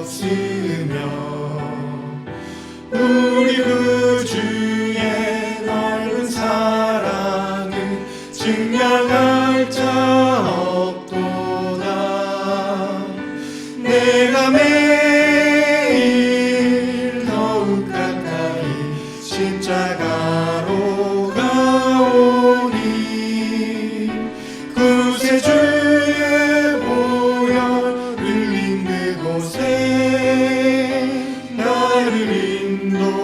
없으며 우리 그 주의 넓은 사랑을 증명할 자 없도다. 내가 매일 더욱 가까이 십자가로 가오니 구세주의 보혈 흘린 그곳에 나를 인도하소서.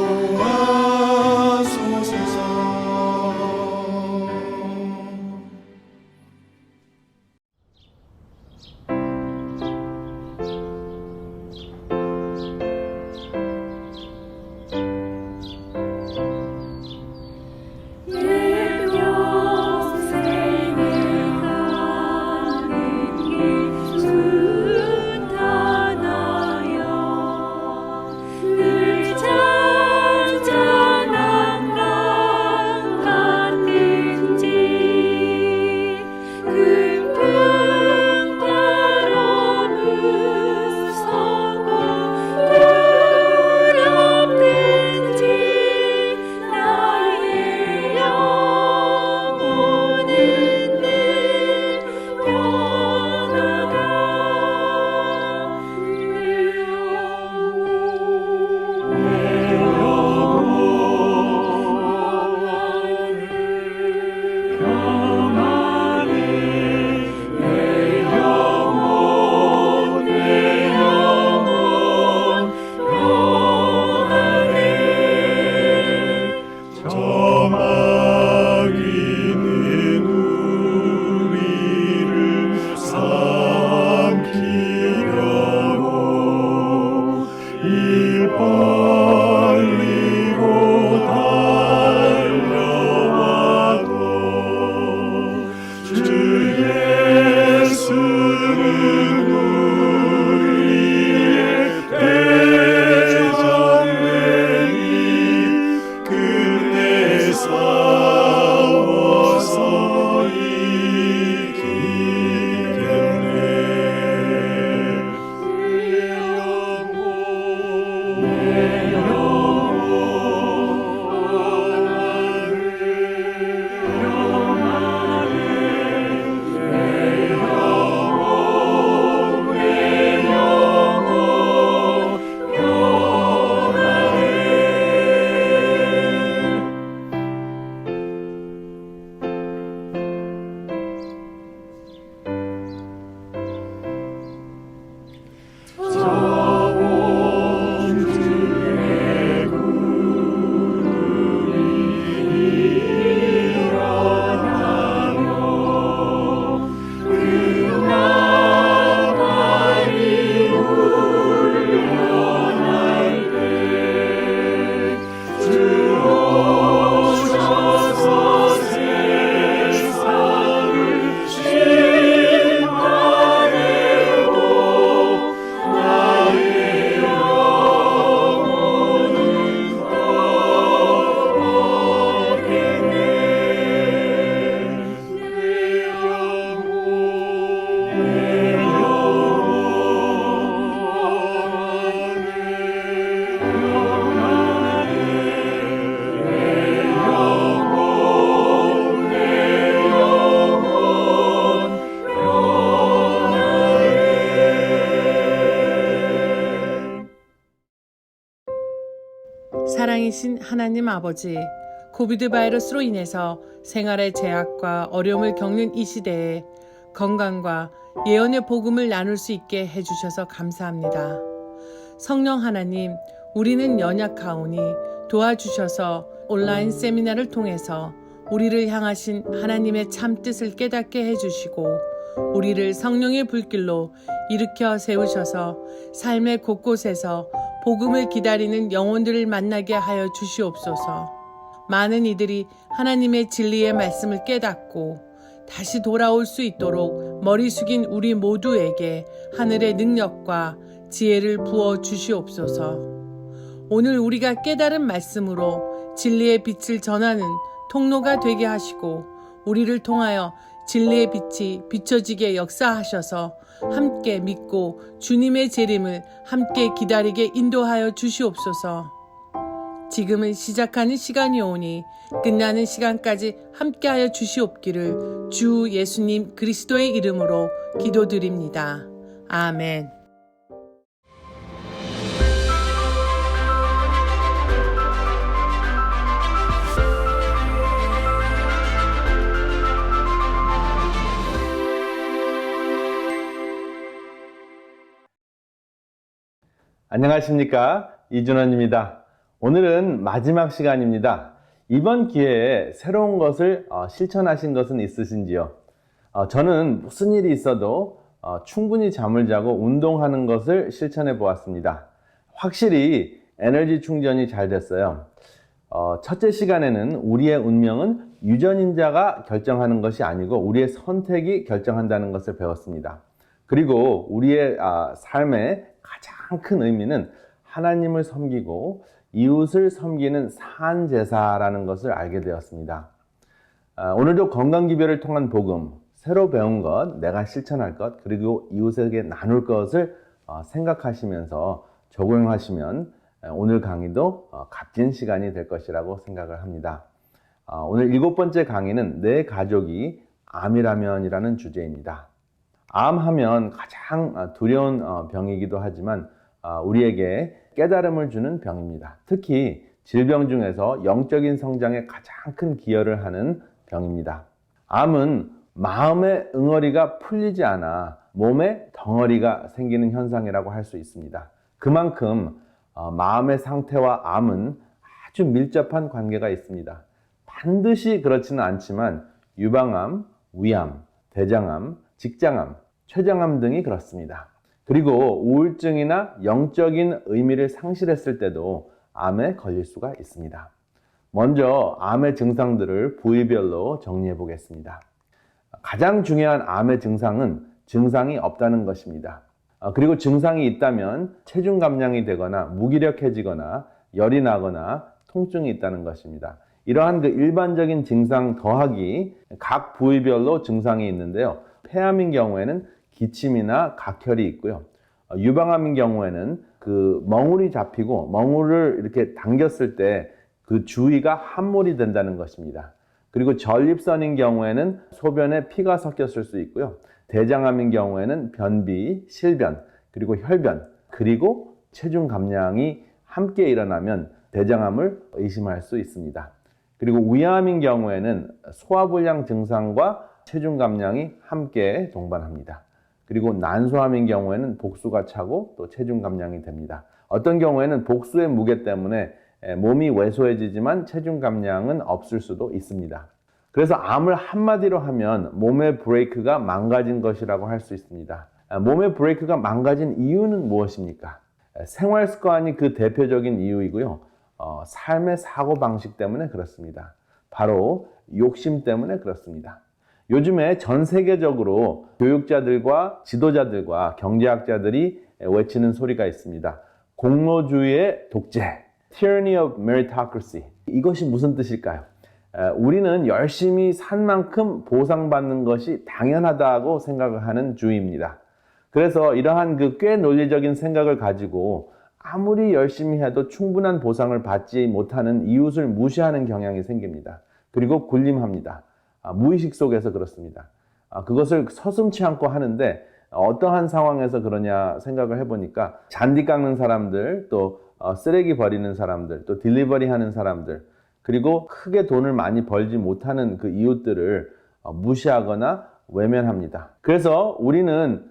사랑이신 하나님 아버지, 코비드 바이러스로 인해서 생활의 제약과 어려움을 겪는 이 시대에 건강과 예언의 복음을 나눌 수 있게 해주셔서 감사합니다. 성령 하나님, 우리는 연약하오니 도와주셔서 온라인 세미나를 통해서 우리를 향하신 하나님의 참뜻을 깨닫게 해주시고 우리를 성령의 불길로 일으켜 세우셔서 삶의 곳곳에서 복음을 기다리는 영혼들을 만나게 하여 주시옵소서. 많은 이들이 하나님의 진리의 말씀을 깨닫고 다시 돌아올 수 있도록 머리 숙인 우리 모두에게 하늘의 능력과 지혜를 부어 주시옵소서. 오늘 우리가 깨달은 말씀으로 진리의 빛을 전하는 통로가 되게 하시고 우리를 통하여 진리의 빛이 비춰지게 역사하셔서 함께 믿고 주님의 재림을 함께 기다리게 인도하여 주시옵소서. 지금은 시작하는 시간이 오니 끝나는 시간까지 함께하여 주시옵기를 주 예수님 그리스도의 이름으로 기도드립니다. 아멘. 안녕하십니까, 이준원입니다. 오늘은 마지막 시간입니다. 이번 기회에 새로운 것을 실천하신 것은 있으신지요? 저는 무슨 일이 있어도 충분히 잠을 자고 운동하는 것을 실천해 보았습니다. 확실히 에너지 충전이 잘 됐어요. 첫째 시간에는 우리의 운명은 유전인자가 결정하는 것이 아니고 우리의 선택이 결정한다는 것을 배웠습니다. 그리고 우리의 삶의 가장 큰 의미는 하나님을 섬기고 이웃을 섬기는 산제사라는 것을 알게 되었습니다. 오늘도 건강기별을 통한 복음, 새로 배운 것, 내가 실천할 것, 그리고 이웃에게 나눌 것을 생각하시면서 적용하시면 오늘 강의도 값진 시간이 될 것이라고 생각을 합니다. 오늘 7번째 강의는 내 가족이 암이라면이라는 주제입니다. 암하면 가장 두려운 병이기도 하지만 우리에게 깨달음을 주는 병입니다. 특히 질병 중에서 영적인 성장에 가장 큰 기여를 하는 병입니다. 암은 마음의 응어리가 풀리지 않아 몸에 덩어리가 생기는 현상이라고 할 수 있습니다. 그만큼 마음의 상태와 암은 아주 밀접한 관계가 있습니다. 반드시 그렇지는 않지만 유방암, 위암, 대장암, 직장암, 췌장암 등이 그렇습니다. 그리고 우울증이나 영적인 의미를 상실했을 때도 암에 걸릴 수가 있습니다. 먼저 암의 증상들을 부위별로 정리해 보겠습니다. 가장 중요한 암의 증상은 증상이 없다는 것입니다. 그리고 증상이 있다면 체중 감량이 되거나 무기력해지거나 열이 나거나 통증이 있다는 것입니다. 이러한 일반적인 증상 더하기 각 부위별로 증상이 있는데요. 폐암인 경우에는 기침이나 각혈이 있고요. 유방암인 경우에는 멍울이 잡히고 멍울을 이렇게 당겼을 때 그 주위가 함몰이 된다는 것입니다. 그리고 전립선인 경우에는 소변에 피가 섞였을 수 있고요. 대장암인 경우에는 변비, 실변, 그리고 혈변, 그리고 체중 감량이 함께 일어나면 대장암을 의심할 수 있습니다. 그리고 위암인 경우에는 소화불량 증상과 체중 감량이 함께 동반합니다. 그리고 난소암인 경우에는 복수가 차고 또 체중 감량이 됩니다. 어떤 경우에는 복수의 무게 때문에 몸이 왜소해지지만 체중 감량은 없을 수도 있습니다. 그래서 암을 한마디로 하면 몸의 브레이크가 망가진 것이라고 할 수 있습니다. 몸의 브레이크가 망가진 이유는 무엇입니까? 생활 습관이 그 대표적인 이유이고요. 삶의 사고방식 때문에 그렇습니다. 바로 욕심 때문에 그렇습니다. 요즘에 전 세계적으로 교육자들과 지도자들과 경제학자들이 외치는 소리가 있습니다. 공로주의의 독재, tyranny of meritocracy. 이것이 무슨 뜻일까요? 우리는 열심히 산 만큼 보상받는 것이 당연하다고 생각을 하는 주의입니다. 그래서 이러한 꽤 논리적인 생각을 가지고 아무리 열심히 해도 충분한 보상을 받지 못하는 이웃을 무시하는 경향이 생깁니다. 그리고 군림합니다. 무의식 속에서 그렇습니다. 그것을 서슴지 않고 하는데 어떠한 상황에서 그러냐 생각을 해보니까 잔디 깎는 사람들, 또 쓰레기 버리는 사람들, 또 딜리버리 하는 사람들, 그리고 크게 돈을 많이 벌지 못하는 그 이웃들을 무시하거나 외면합니다. 그래서 우리는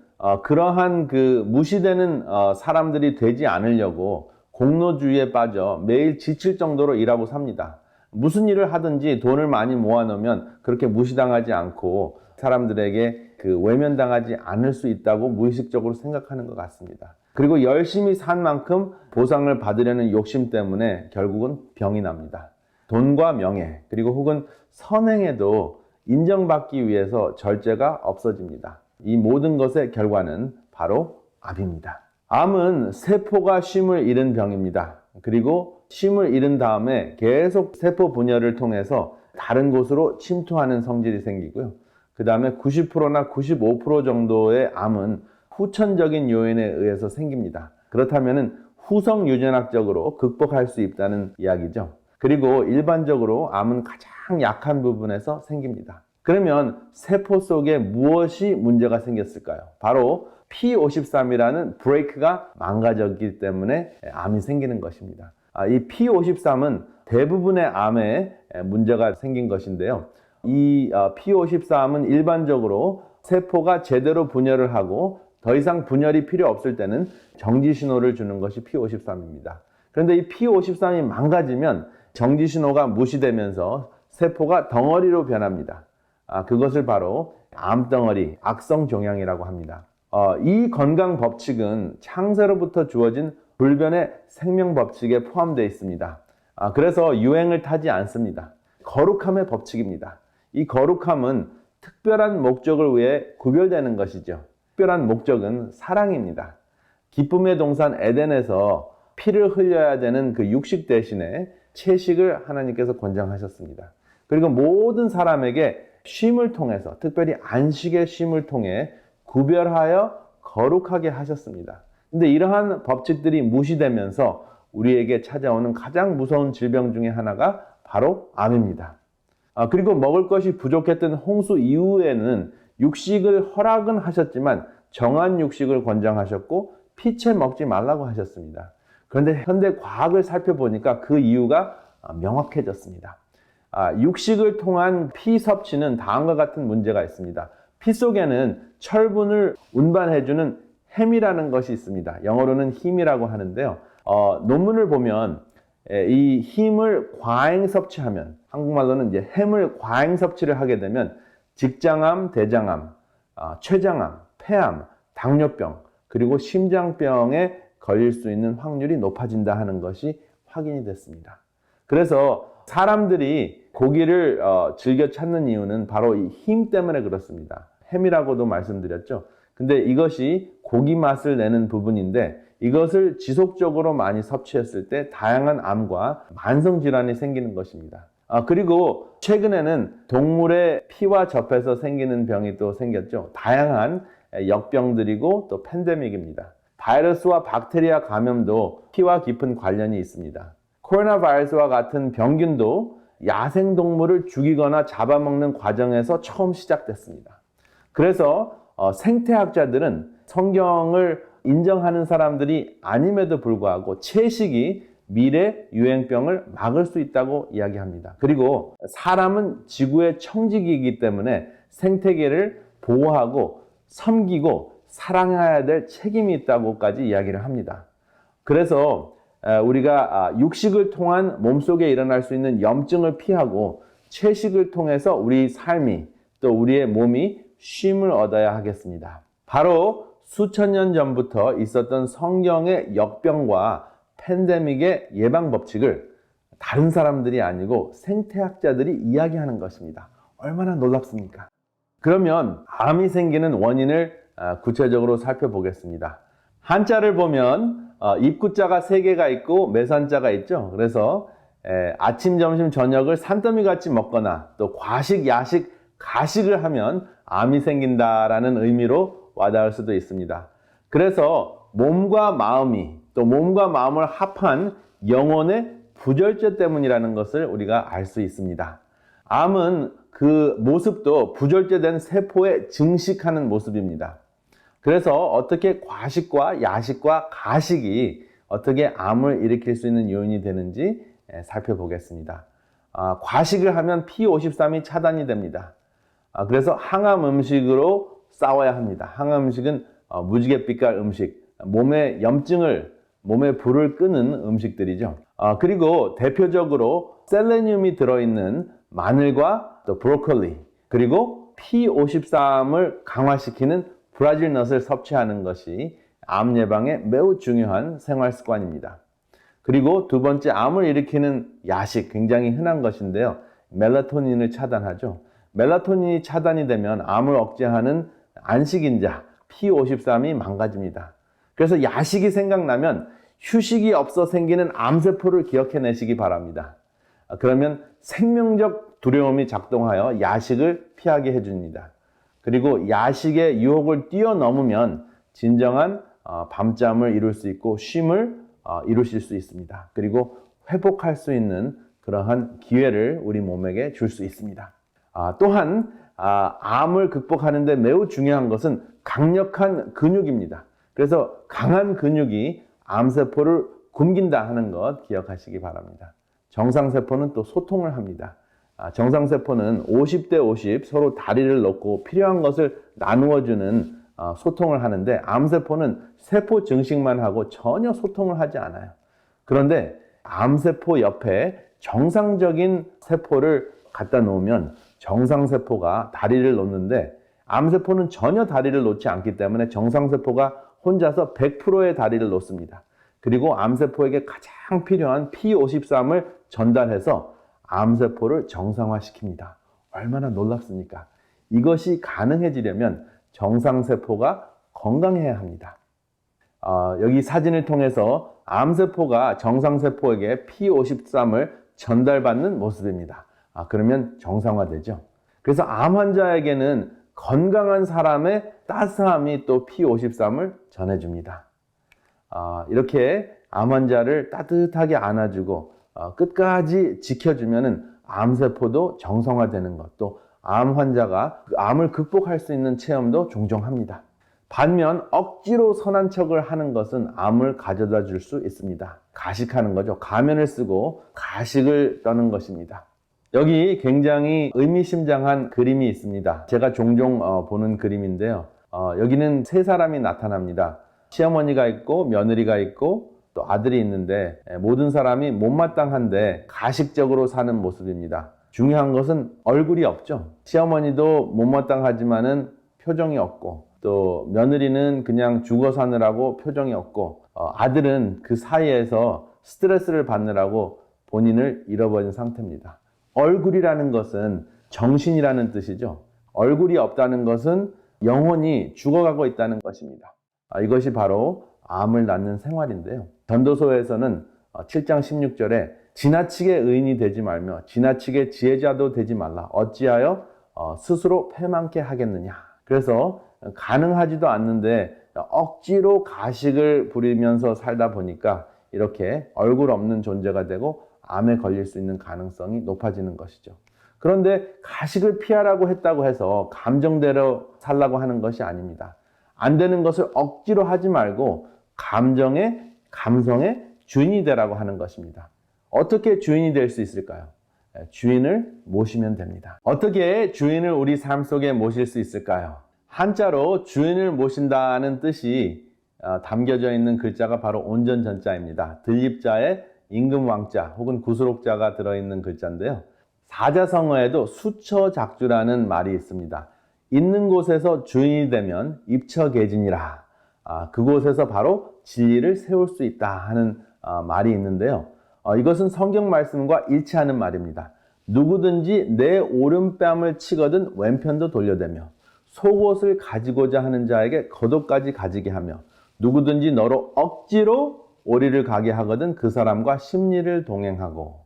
그러한 무시되는 사람들이 되지 않으려고 공로주의에 빠져 매일 지칠 정도로 일하고 삽니다. 무슨 일을 하든지 돈을 많이 모아놓으면 그렇게 무시당하지 않고 사람들에게 외면당하지 않을 수 있다고 무의식적으로 생각하는 것 같습니다. 그리고 열심히 산 만큼 보상을 받으려는 욕심 때문에 결국은 병이 납니다. 돈과 명예, 그리고 혹은 선행에도 인정받기 위해서 절제가 없어집니다. 이 모든 것의 결과는 바로 암입니다. 암은 세포가 쉼을 잃은 병입니다. 그리고 쉼을 잃은 다음에 계속 세포 분열을 통해서 다른 곳으로 침투하는 성질이 생기고요. 그 다음에 90%나 95% 정도의 암은 후천적인 요인에 의해서 생깁니다. 그렇다면 후성 유전학적으로 극복할 수 있다는 이야기죠. 그리고 일반적으로 암은 가장 약한 부분에서 생깁니다. 그러면 세포 속에 무엇이 문제가 생겼을까요? 바로 P53이라는 브레이크가 망가졌기 때문에 암이 생기는 것입니다. 이 P53은 대부분의 암에 문제가 생긴 것인데요. 이 P53은 일반적으로 세포가 제대로 분열을 하고 더 이상 분열이 필요 없을 때는 정지 신호를 주는 것이 P53입니다. 그런데 이 P53이 망가지면 정지 신호가 무시되면서 세포가 덩어리로 변합니다. 그것을 바로 암덩어리, 악성 종양이라고 합니다. 이 건강 법칙은 창세로부터 주어진 불변의 생명 법칙에 포함되어 있습니다. 그래서 유행을 타지 않습니다. 거룩함의 법칙입니다. 이 거룩함은 특별한 목적을 위해 구별되는 것이죠. 특별한 목적은 사랑입니다. 기쁨의 동산 에덴에서 피를 흘려야 되는 그 육식 대신에 채식을 하나님께서 권장하셨습니다. 그리고 모든 사람에게 쉼을 통해서, 특별히 안식의 쉼을 통해 구별하여 거룩하게 하셨습니다. 근데 이러한 법칙들이 무시되면서 우리에게 찾아오는 가장 무서운 질병 중에 하나가 바로 암입니다. 그리고 먹을 것이 부족했던 홍수 이후에는 육식을 허락은 하셨지만 정한 육식을 권장하셨고 피채 먹지 말라고 하셨습니다. 그런데 현대 과학을 살펴보니까 그 이유가 명확해졌습니다. 육식을 통한 피 섭취는 다음과 같은 문제가 있습니다. 피 속에는 철분을 운반해주는 햄이라는 것이 있습니다. 영어로는 힘이라고 하는데요. 논문을 보면 이 힘을 과잉 섭취하면, 한국말로는 이제 햄을 과잉 섭취를 하게 되면 직장암, 대장암, 췌장암, 폐암, 당뇨병, 그리고 심장병에 걸릴 수 있는 확률이 높아진다 하는 것이 확인이 됐습니다. 그래서 사람들이 고기를 즐겨 찾는 이유는 바로 이 힘 때문에 그렇습니다. 햄이라고도 말씀드렸죠. 근데 이것이 고기 맛을 내는 부분인데 이것을 지속적으로 많이 섭취했을 때 다양한 암과 만성질환이 생기는 것입니다. 그리고 최근에는 동물의 피와 접해서 생기는 병이 또 생겼죠. 다양한 역병들이고 또 팬데믹입니다. 바이러스와 박테리아 감염도 피와 깊은 관련이 있습니다. 코로나 바이러스와 같은 병균도 야생동물을 죽이거나 잡아먹는 과정에서 처음 시작됐습니다. 그래서 생태학자들은 성경을 인정하는 사람들이 아님에도 불구하고 채식이 미래 유행병을 막을 수 있다고 이야기합니다. 그리고 사람은 지구의 청지기이기 때문에 생태계를 보호하고 섬기고 사랑해야 될 책임이 있다고까지 이야기를 합니다. 그래서 우리가 육식을 통한 몸속에 일어날 수 있는 염증을 피하고 채식을 통해서 우리 삶이 또 우리의 몸이 쉼을 얻어야 하겠습니다. 바로 수천 년 전부터 있었던 성경의 역병과 팬데믹의 예방 법칙을 다른 사람들이 아니고 생태학자들이 이야기하는 것입니다. 얼마나 놀랍습니까? 그러면 암이 생기는 원인을 구체적으로 살펴보겠습니다. 한자를 보면 입구자가 3개가 있고 매산자가 있죠. 그래서 아침, 점심, 저녁을 산더미 같이 먹거나 또 과식, 야식, 가식을 하면 암이 생긴다라는 의미로 와닿을 수도 있습니다. 그래서 몸과 마음이 또 몸과 마음을 합한 영혼의 부절제 때문이라는 것을 우리가 알 수 있습니다. 암은 그 모습도 부절제된 세포에 증식하는 모습입니다. 그래서 어떻게 과식과 야식과 가식이 어떻게 암을 일으킬 수 있는 요인이 되는지 살펴보겠습니다. 과식을 하면 P53이 차단이 됩니다. 그래서 항암 음식으로 싸워야 합니다. 항암 음식은 무지갯빛깔 음식, 몸의 염증을, 몸의 불을 끄는 음식들이죠. 그리고 대표적으로 셀레늄이 들어있는 마늘과 또 브로콜리, 그리고 P53을 강화시키는 브라질 넛을 섭취하는 것이 암 예방에 매우 중요한 생활 습관입니다. 그리고 두 번째, 암을 일으키는 야식, 굉장히 흔한 것인데요. 멜라토닌을 차단하죠. 멜라토닌이 차단이 되면 암을 억제하는 안식인자 P53이 망가집니다. 그래서 야식이 생각나면 휴식이 없어 생기는 암세포를 기억해내시기 바랍니다. 그러면 생명적 두려움이 작동하여 야식을 피하게 해줍니다. 그리고 야식의 유혹을 뛰어넘으면 진정한 밤잠을 이룰 수 있고 쉼을 이루실 수 있습니다. 그리고 회복할 수 있는 그러한 기회를 우리 몸에게 줄 수 있습니다. 또한 암을 극복하는 데 매우 중요한 것은 강력한 근육입니다. 그래서 강한 근육이 암세포를 굶긴다 하는 것 기억하시기 바랍니다. 정상세포는 또 소통을 합니다. 정상세포는 50대 50 서로 다리를 놓고 필요한 것을 나누어주는 소통을 하는데 암세포는 세포 증식만 하고 전혀 소통을 하지 않아요. 그런데 암세포 옆에 정상적인 세포를 갖다 놓으면 정상세포가 다리를 놓는데 암세포는 전혀 다리를 놓지 않기 때문에 정상세포가 혼자서 100%의 다리를 놓습니다. 그리고 암세포에게 가장 필요한 P53을 전달해서 암세포를 정상화시킵니다. 얼마나 놀랍습니까? 이것이 가능해지려면 정상세포가 건강해야 합니다. 여기 사진을 통해서 암세포가 정상세포에게 P53을 전달받는 모습입니다. 그러면 정상화되죠. 그래서 암 환자에게는 건강한 사람의 따스함이 또 P53을 전해줍니다. 이렇게 암 환자를 따뜻하게 안아주고 끝까지 지켜주면은 암세포도 정상화되는 것, 또 암 환자가 암을 극복할 수 있는 체험도 종종 합니다. 반면 억지로 선한 척을 하는 것은 암을 가져다 줄 수 있습니다. 가식하는 거죠. 가면을 쓰고 가식을 떠는 것입니다. 여기 굉장히 의미심장한 그림이 있습니다. 제가 종종 보는 그림인데요. 여기는 세 사람이 나타납니다. 시어머니가 있고 며느리가 있고 또 아들이 있는데 모든 사람이 못마땅한데 가식적으로 사는 모습입니다. 중요한 것은 얼굴이 없죠. 시어머니도 못마땅하지만은 표정이 없고 또 며느리는 그냥 죽어 사느라고 표정이 없고 아들은 그 사이에서 스트레스를 받느라고 본인을 잃어버린 상태입니다. 얼굴이라는 것은 정신이라는 뜻이죠. 얼굴이 없다는 것은 영혼이 죽어가고 있다는 것입니다. 이것이 바로 암을 낳는 생활인데요. 전도서에서는 7장 16절에 지나치게 의인이 되지 말며 지나치게 지혜자도 되지 말라. 어찌하여 스스로 패망케 하겠느냐. 그래서 가능하지도 않는데 억지로 가식을 부리면서 살다 보니까 이렇게 얼굴 없는 존재가 되고 암에 걸릴 수 있는 가능성이 높아지는 것이죠. 그런데 가식을 피하라고 했다고 해서 감정대로 살라고 하는 것이 아닙니다. 안 되는 것을 억지로 하지 말고 감성의 주인이 되라고 하는 것입니다. 어떻게 주인이 될 수 있을까요? 주인을 모시면 됩니다. 어떻게 주인을 우리 삶 속에 모실 수 있을까요? 한자로 주인을 모신다는 뜻이 담겨져 있는 글자가 바로 온전전자입니다. 들립자에 임금왕자 혹은 구수록자가 들어있는 글자인데요. 사자성어에도 수처작주라는 말이 있습니다. 있는 곳에서 주인이 되면 입처계진이라. 그곳에서 바로 진리를 세울 수 있다 하는 말이 있는데요. 이것은 성경 말씀과 일치하는 말입니다. 누구든지 내 오른뺨을 치거든 왼편도 돌려대며 속옷을 가지고자 하는 자에게 겉옷까지 가지게 하며 누구든지 너로 억지로 오리를 가게 하거든 그 사람과 심리를 동행하고.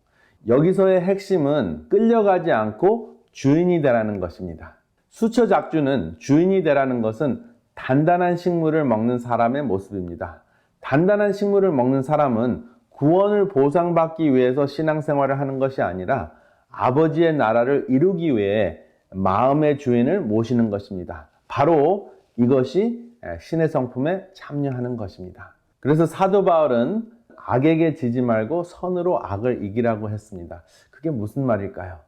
여기서의 핵심은 끌려가지 않고 주인이 되라는 것입니다. 수처작주는 주인이 되라는 것은 단단한 식물을 먹는 사람의 모습입니다. 단단한 식물을 먹는 사람은 구원을 보상받기 위해서 신앙생활을 하는 것이 아니라 아버지의 나라를 이루기 위해 마음의 주인을 모시는 것입니다. 바로 이것이 신의 성품에 참여하는 것입니다. 그래서 사도 바울은 악에게 지지 말고 선으로 악을 이기라고 했습니다. 그게 무슨 말일까요?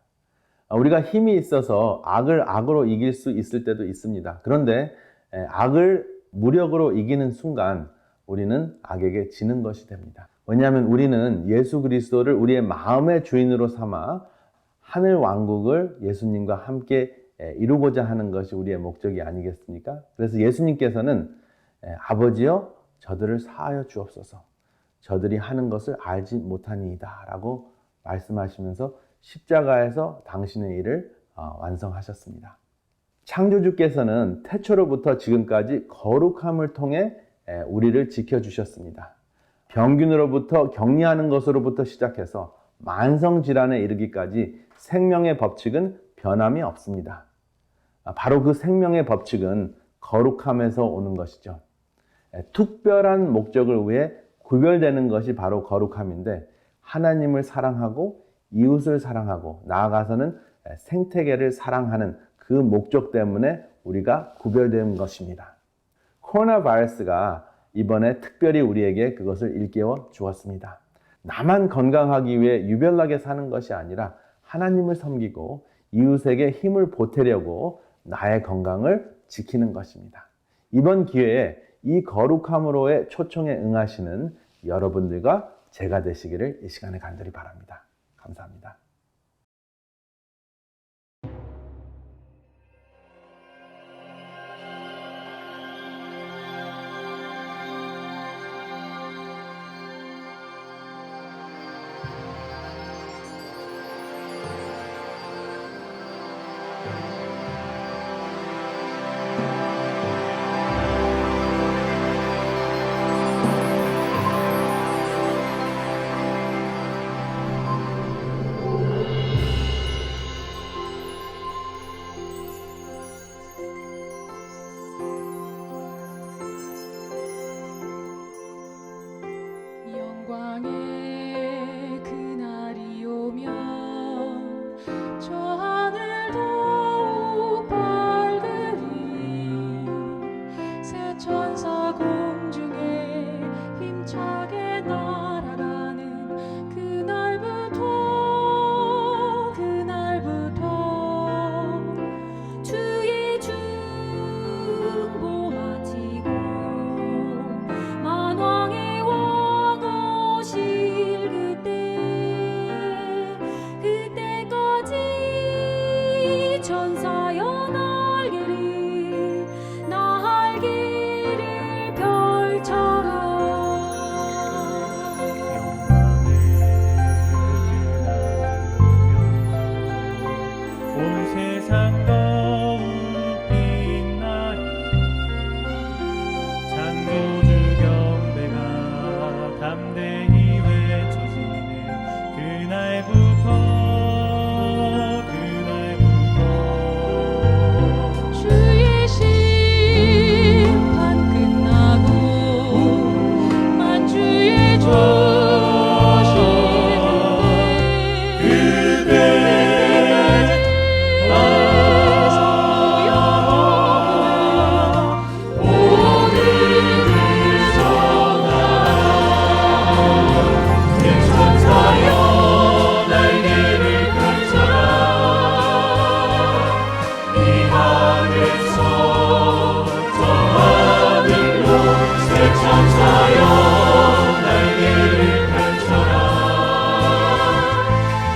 우리가 힘이 있어서 악을 악으로 이길 수 있을 때도 있습니다. 그런데 악을 무력으로 이기는 순간 우리는 악에게 지는 것이 됩니다. 왜냐하면 우리는 예수 그리스도를 우리의 마음의 주인으로 삼아 하늘 왕국을 예수님과 함께 이루고자 하는 것이 우리의 목적이 아니겠습니까? 그래서 예수님께서는 아버지여 저들을 사하여 주옵소서. 저들이 하는 것을 알지 못하니이다 라고 말씀하시면서 십자가에서 당신의 일을 완성하셨습니다. 창조주께서는 태초로부터 지금까지 거룩함을 통해 우리를 지켜주셨습니다. 병균으로부터 격리하는 것으로부터 시작해서 만성질환에 이르기까지 생명의 법칙은 변함이 없습니다. 바로 그 생명의 법칙은 거룩함에서 오는 것이죠. 특별한 목적을 위해 구별되는 것이 바로 거룩함인데, 하나님을 사랑하고 이웃을 사랑하고 나아가서는 생태계를 사랑하는 그 목적 때문에 우리가 구별된 것입니다. 코로나 바이러스가 이번에 특별히 우리에게 그것을 일깨워 주었습니다. 나만 건강하기 위해 유별나게 사는 것이 아니라 하나님을 섬기고 이웃에게 힘을 보태려고 나의 건강을 지키는 것입니다. 이번 기회에 이 거룩함으로의 초청에 응하시는 여러분들과 제가 되시기를 이 시간에 간절히 바랍니다. 감사합니다. 영광의 그날이 오면 저 하늘 더욱 밝으리. 새 천사 공중에 힘차게 날아가는 그날부터 주의 중보하시고 만왕의 왕 오실 그때까지 천사여 날개를 펼쳐라. 온 세상 더욱 빛나리. 창조주 경배가 담대히 외쳐지는 그날부터 주의 심판 끝나고 만주의 주 오실 그때까지 성도 여러분 오늘을 천사여 날개를 펼쳐라. 이 하늘에서 저 하늘로 새 천사여 날개를 펼쳐라.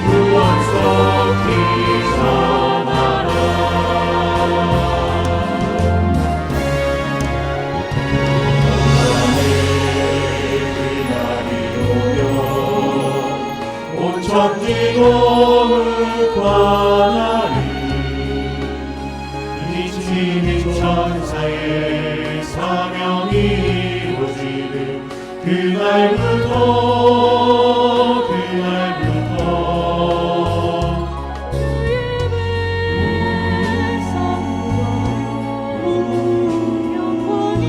구원 속히 전하라. 온 천지 거룩하나니 지친 천사의 사명이 이루어지는 그날부터 주의 백성과 영광이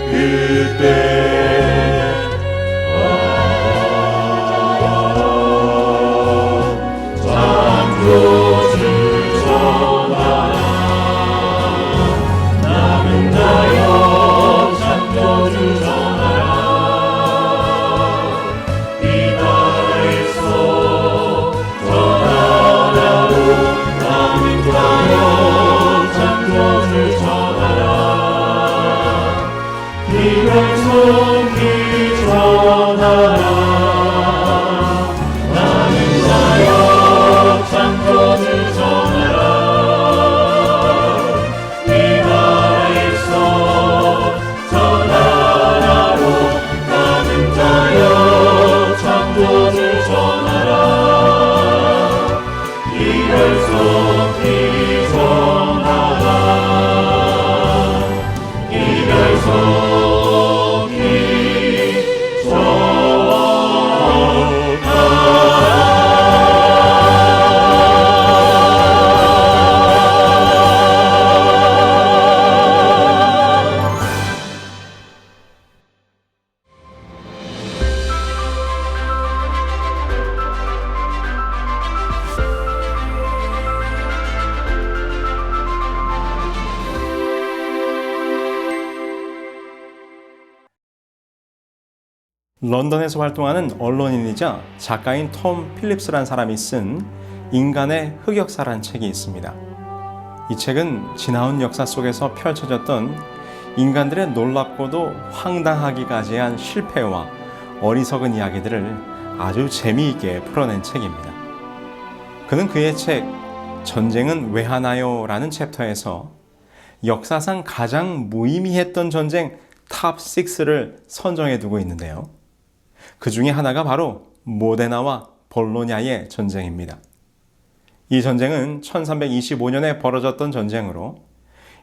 그때 창조주 전하라. 남은 자여 창조주 전하라. 이 나라에서 전하라로 남은 자여 창조주 전하라. 이걸 속히 전하라. 남은 자여 창조주 전하라. 이 나라에서 전하라로 남은 자여 창조주 전하라. 이걸 속히 전하라. 이걸 속히 런던에서 활동하는 언론인이자 작가인 톰 필립스라는 사람이 쓴 인간의 흑역사라는 책이 있습니다. 이 책은 지나온 역사 속에서 펼쳐졌던 인간들의 놀랍고도 황당하기까지 한 실패와 어리석은 이야기들을 아주 재미있게 풀어낸 책입니다. 그는 그의 책 전쟁은 왜 하나요? 라는 챕터에서 역사상 가장 무의미했던 전쟁 탑 6를 선정해 두고 있는데요. 그 중에 하나가 바로 모데나와 볼로냐의 전쟁입니다. 이 전쟁은 1325년에 벌어졌던 전쟁으로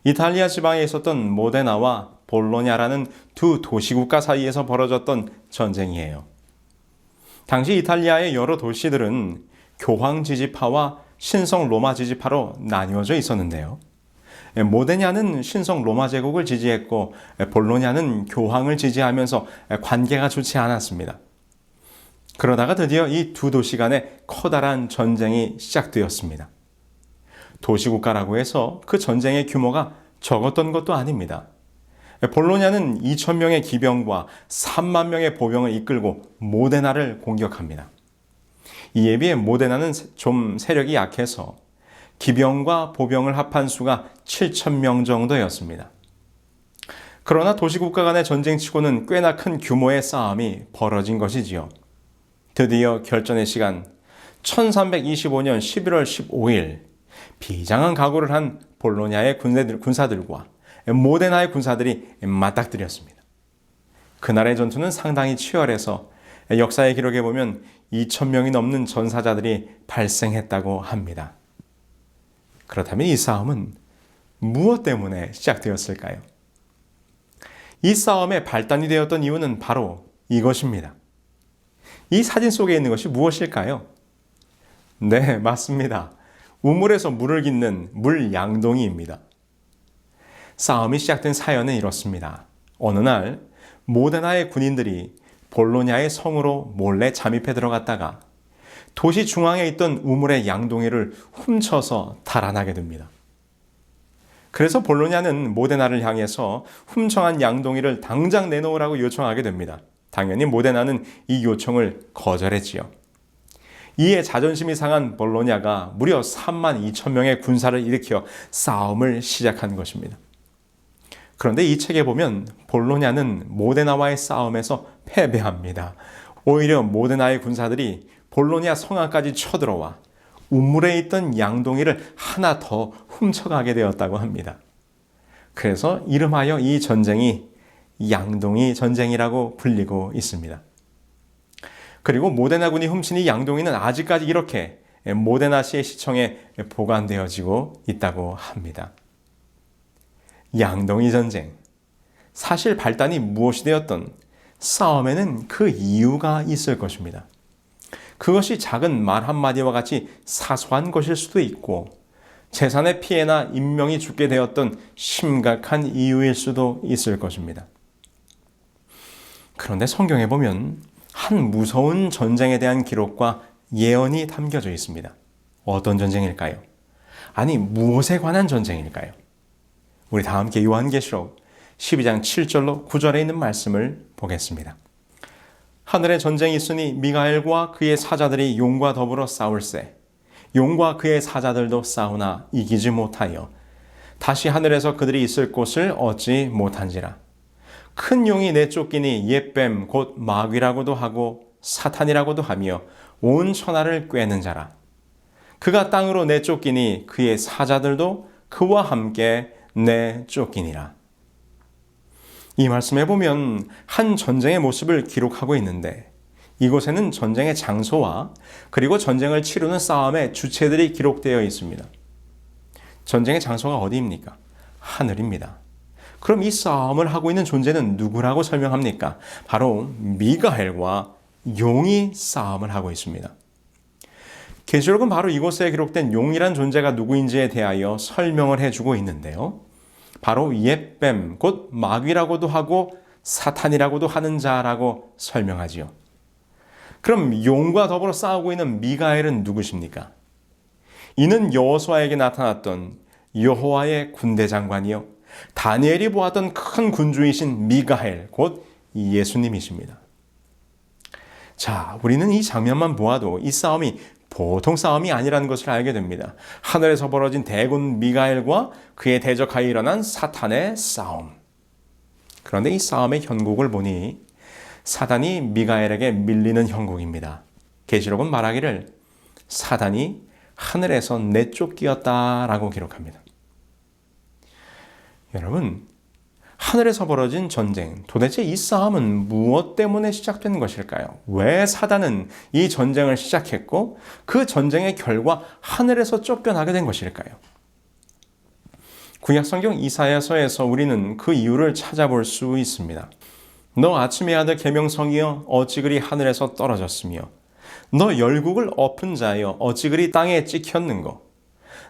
이탈리아 지방에 있었던 모데나와 볼로냐라는 두 도시국가 사이에서 벌어졌던 전쟁이에요. 당시 이탈리아의 여러 도시들은 교황 지지파와 신성 로마 지지파로 나뉘어져 있었는데요. 모데냐는 신성 로마 제국을 지지했고 볼로냐는 교황을 지지하면서 관계가 좋지 않았습니다. 그러다가 드디어 이 두 도시 간의 커다란 전쟁이 시작되었습니다. 도시국가라고 해서 그 전쟁의 규모가 적었던 것도 아닙니다. 볼로냐는 2,000명의 기병과 3만 명의 보병을 이끌고 모데나를 공격합니다. 이에 비해 모데나는 좀 세력이 약해서 기병과 보병을 합한 수가 7,000명 정도였습니다. 그러나 도시국가 간의 전쟁치고는 꽤나 큰 규모의 싸움이 벌어진 것이지요. 드디어 결전의 시간, 1325년 11월 15일 비장한 각오를 한 볼로냐의 군사들과 모데나의 군사들이 맞닥뜨렸습니다. 그날의 전투는 상당히 치열해서 역사의 기록에 보면 2,000명이 넘는 전사자들이 발생했다고 합니다. 그렇다면 이 싸움은 무엇 때문에 시작되었을까요? 이 싸움의 발단이 되었던 이유는 바로 이것입니다. 이 사진 속에 있는 것이 무엇일까요? 네, 맞습니다. 우물에서 물을 깃는 물양동이입니다. 싸움이 시작된 사연은 이렇습니다. 어느 날 모데나의 군인들이 볼로냐의 성으로 몰래 잠입해 들어갔다가 도시 중앙에 있던 우물의 양동이를 훔쳐서 달아나게 됩니다. 그래서 볼로냐는 모데나를 향해서 훔쳐간 양동이를 당장 내놓으라고 요청하게 됩니다. 당연히 모데나는 이 요청을 거절했지요. 이에 자존심이 상한 볼로냐가 무려 32,000명의 군사를 일으켜 싸움을 시작한 것입니다. 그런데 이 책에 보면 볼로냐는 모데나와의 싸움에서 패배합니다. 오히려 모데나의 군사들이 볼로냐 성안까지 쳐들어와 우물에 있던 양동이를 하나 더 훔쳐가게 되었다고 합니다. 그래서 이름하여 이 전쟁이 양동이 전쟁이라고 불리고 있습니다. 그리고 모데나군이 훔친 이 양동이는 아직까지 이렇게 모데나시의 시청에 보관되어지고 있다고 합니다. 양동이 전쟁. 사실 발단이 무엇이 되었던 싸움에는 그 이유가 있을 것입니다. 그것이 작은 말 한마디와 같이 사소한 것일 수도 있고 재산의 피해나 인명이 죽게 되었던 심각한 이유일 수도 있을 것입니다. 그런데 성경에 보면 한 무서운 전쟁에 대한 기록과 예언이 담겨져 있습니다. 어떤 전쟁일까요? 아니, 무엇에 관한 전쟁일까요? 우리 다 함께 요한계시록 12장 7절로 9절에 있는 말씀을 보겠습니다. 하늘에 전쟁이 있으니 미가엘과 그의 사자들이 용과 더불어 싸울세. 용과 그의 사자들도 싸우나 이기지 못하여 다시 하늘에서 그들이 있을 곳을 얻지 못한지라. 큰 용이 내쫓기니 옛뱀 곧 마귀라고도 하고 사탄이라고도 하며 온 천하를 꿰는 자라. 그가 땅으로 내쫓기니 그의 사자들도 그와 함께 내쫓기니라. 이 말씀에 보면 한 전쟁의 모습을 기록하고 있는데 이곳에는 전쟁의 장소와 그리고 전쟁을 치르는 싸움의 주체들이 기록되어 있습니다. 전쟁의 장소가 어디입니까? 하늘입니다. 그럼 이 싸움을 하고 있는 존재는 누구라고 설명합니까? 바로 미가엘과 용이 싸움을 하고 있습니다. 계시록은 바로 이곳에 기록된 용이란 존재가 누구인지에 대하여 설명을 해주고 있는데요. 바로 옛뱀, 곧 마귀라고도 하고 사탄이라고도 하는 자라고 설명하지요. 그럼 용과 더불어 싸우고 있는 미가엘은 누구십니까? 이는 여호수아에게 나타났던 여호와의 군대 장관이요 다니엘이 보았던 큰 군주이신 미가엘, 곧 예수님이십니다. 자, 우리는 이 장면만 보아도 이 싸움이 보통 싸움이 아니라는 것을 알게 됩니다. 하늘에서 벌어진 대군 미가엘과 그에 대적하여 일어난 사탄의 싸움. 그런데 이 싸움의 형국을 보니 사단이 미가엘에게 밀리는 형국입니다. 계시록은 말하기를 사단이 하늘에서 내쫓기었다라고 기록합니다. 여러분, 하늘에서 벌어진 전쟁, 도대체 이 싸움은 무엇 때문에 시작된 것일까요? 왜 사단은 이 전쟁을 시작했고 그 전쟁의 결과 하늘에서 쫓겨나게 된 것일까요? 구약성경 이사야서에서 우리는 그 이유를 찾아볼 수 있습니다. 너 아침의 아들 계명성이여 어찌 그리 하늘에서 떨어졌으며 너 열국을 엎은 자여 어찌 그리 땅에 찍혔는고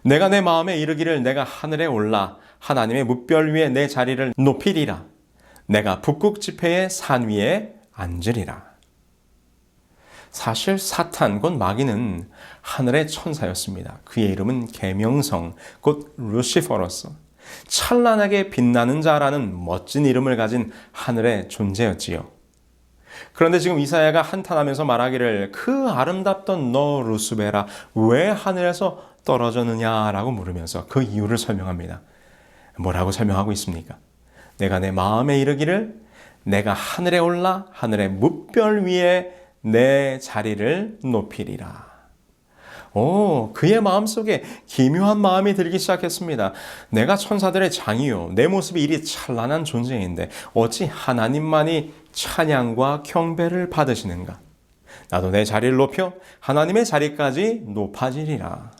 내가 내 마음에 이르기를 내가 하늘에 올라 하나님의 뭇별 위에 내 자리를 높이리라. 내가 북극 지폐의 산 위에 앉으리라. 사실 사탄 곧 마귀는 하늘의 천사였습니다. 그의 이름은 계명성 곧 루시퍼로서 찬란하게 빛나는 자라는 멋진 이름을 가진 하늘의 존재였지요. 그런데 지금 이사야가 한탄하면서 말하기를 그 아름답던 너 루스베라 왜 하늘에서 떨어졌느냐라고 물으면서 그 이유를 설명합니다. 뭐라고 설명하고 있습니까? 내가 내 마음에 이르기를 내가 하늘에 올라 하늘의 뭇별 위에 내 자리를 높이리라. 그의 마음속에 기묘한 마음이 들기 시작했습니다. 내가 천사들의 장이요 내 모습이 이리 찬란한 존재인데 어찌 하나님만이 찬양과 경배를 받으시는가? 나도 내 자리를 높여 하나님의 자리까지 높아지리라.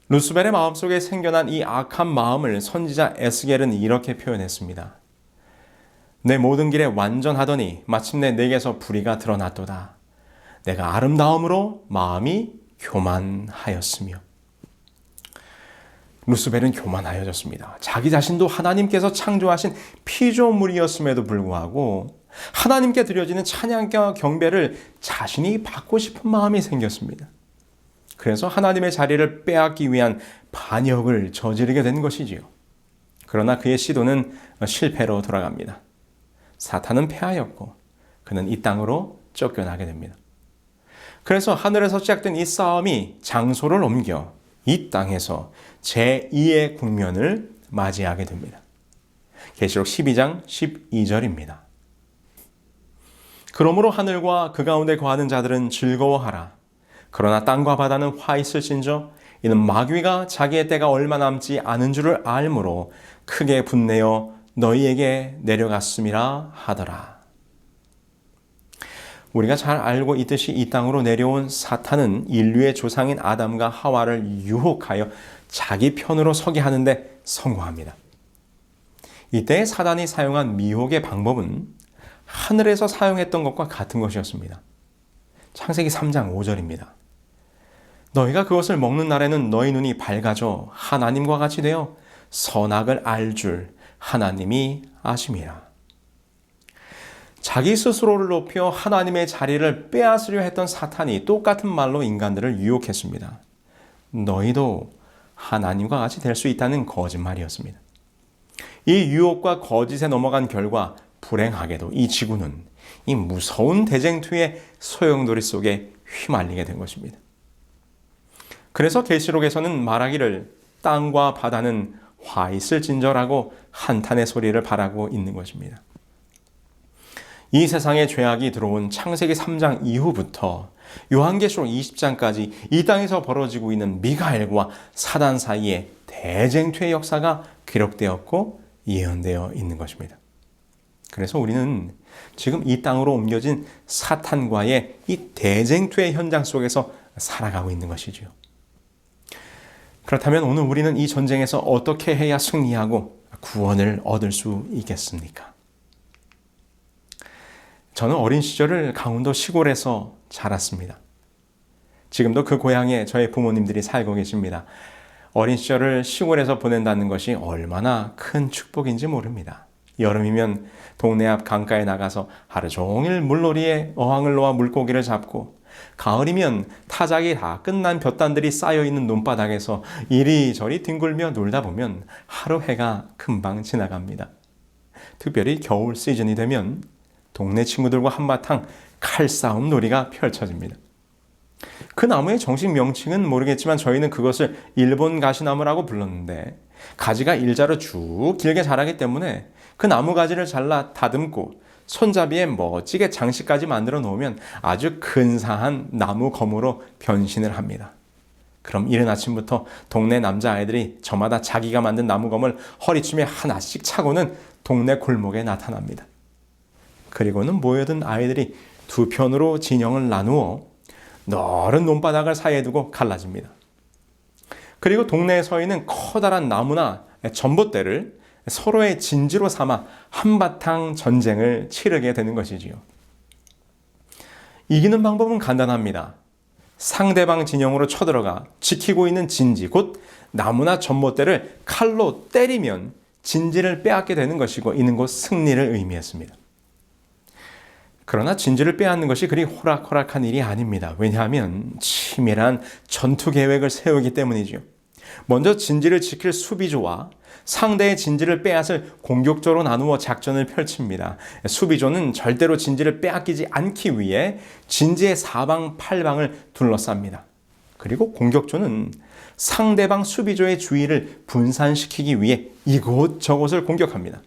루스벨의 마음속에 생겨난 이 악한 마음을 선지자 에스겔은 이렇게 표현했습니다. 내 모든 길에 완전하더니 마침내 내게서 불의가 드러났도다. 내가 아름다움으로 마음이 교만하였으며. 루스벨은 교만하여졌습니다. 자기 자신도 하나님께서 창조하신 피조물이었음에도 불구하고 하나님께 드려지는 찬양과 경배를 자신이 받고 싶은 마음이 생겼습니다. 그래서 하나님의 자리를 빼앗기 위한 반역을 저지르게 된 것이지요. 그러나 그의 시도는 실패로 돌아갑니다. 사탄은 패하였고 그는 이 땅으로 쫓겨나게 됩니다. 그래서 하늘에서 시작된 이 싸움이 장소를 옮겨 이 땅에서 제2의 국면을 맞이하게 됩니다. 계시록 12장 12절입니다. 그러므로 하늘과 그 가운데 거하는 자들은 즐거워하라. 그러나 땅과 바다는 화 있을진저 이는 마귀가 자기의 때가 얼마 남지 않은 줄을 알므로 크게 분내어 너희에게 내려갔음이라 하더라. 우리가 잘 알고 있듯이 이 땅으로 내려온 사탄은 인류의 조상인 아담과 하와를 유혹하여 자기 편으로 서게 하는데 성공합니다. 이때 사단이 사용한 미혹의 방법은 하늘에서 사용했던 것과 같은 것이었습니다. 창세기 3장 5절입니다. 너희가 그것을 먹는 날에는 너희 눈이 밝아져 하나님과 같이 되어 선악을 알 줄 하나님이 아심이라. 자기 스스로를 높여 하나님의 자리를 빼앗으려 했던 사탄이 똑같은 말로 인간들을 유혹했습니다. 너희도 하나님과 같이 될 수 있다는 거짓말이었습니다. 이 유혹과 거짓에 넘어간 결과 불행하게도 이 지구는 이 무서운 대쟁투의 소용돌이 속에 휘말리게 된 것입니다. 그래서 계시록에서는 말하기를 땅과 바다는 화 있을진저라고 한탄의 소리를 바라고 있는 것입니다. 이 세상에 죄악이 들어온 창세기 3장 이후부터 요한계시록 20장까지 이 땅에서 벌어지고 있는 미가엘과 사단 사이에 대쟁투의 역사가 기록되었고 예언되어 있는 것입니다. 그래서 우리는 지금 이 땅으로 옮겨진 사탄과의 이 대쟁투의 현장 속에서 살아가고 있는 것이지요. 그렇다면 오늘 우리는 이 전쟁에서 어떻게 해야 승리하고 구원을 얻을 수 있겠습니까? 저는 어린 시절을 강원도 시골에서 자랐습니다. 지금도 그 고향에 저의 부모님들이 살고 계십니다. 어린 시절을 시골에서 보낸다는 것이 얼마나 큰 축복인지 모릅니다. 여름이면 동네 앞 강가에 나가서 하루 종일 물놀이에 어항을 놓아 물고기를 잡고, 가을이면 타작이 다 끝난 볕단들이 쌓여있는 논바닥에서 이리저리 뒹굴며 놀다 보면 하루 해가 금방 지나갑니다. 특별히 겨울 시즌이 되면 동네 친구들과 한바탕 칼싸움 놀이가 펼쳐집니다. 그 나무의 정식 명칭은 모르겠지만 저희는 그것을 일본 가시나무라고 불렀는데 가지가 일자로 쭉 길게 자라기 때문에 그 나무 가지를 잘라 다듬고 손잡이에 멋지게 장식까지 만들어 놓으면 아주 근사한 나무 검으로 변신을 합니다. 그럼 이른 아침부터 동네 남자아이들이 저마다 자기가 만든 나무검을 허리춤에 하나씩 차고는 동네 골목에 나타납니다. 그리고는 모여든 아이들이 두 편으로 진영을 나누어 넓은 논바닥을 사이에 두고 갈라집니다. 그리고 동네에 서 있는 커다란 나무나 전봇대를 서로의 진지로 삼아 한바탕 전쟁을 치르게 되는 것이지요. 이기는 방법은 간단합니다. 상대방 진영으로 쳐들어가 지키고 있는 진지, 곧 나무나 전봇대를 칼로 때리면 진지를 빼앗게 되는 것이고 이는 곧 승리를 의미했습니다. 그러나 진지를 빼앗는 것이 그리 호락호락한 일이 아닙니다. 왜냐하면 치밀한 전투 계획을 세우기 때문이죠. 먼저 진지를 지킬 수비조와 상대의 진지를 빼앗을 공격조로 나누어 작전을 펼칩니다. 수비조는 절대로 진지를 빼앗기지 않기 위해 진지의 사방팔방을 둘러쌉니다. 그리고 공격조는 상대방 수비조의 주의를 분산시키기 위해 이곳저곳을 공격합니다.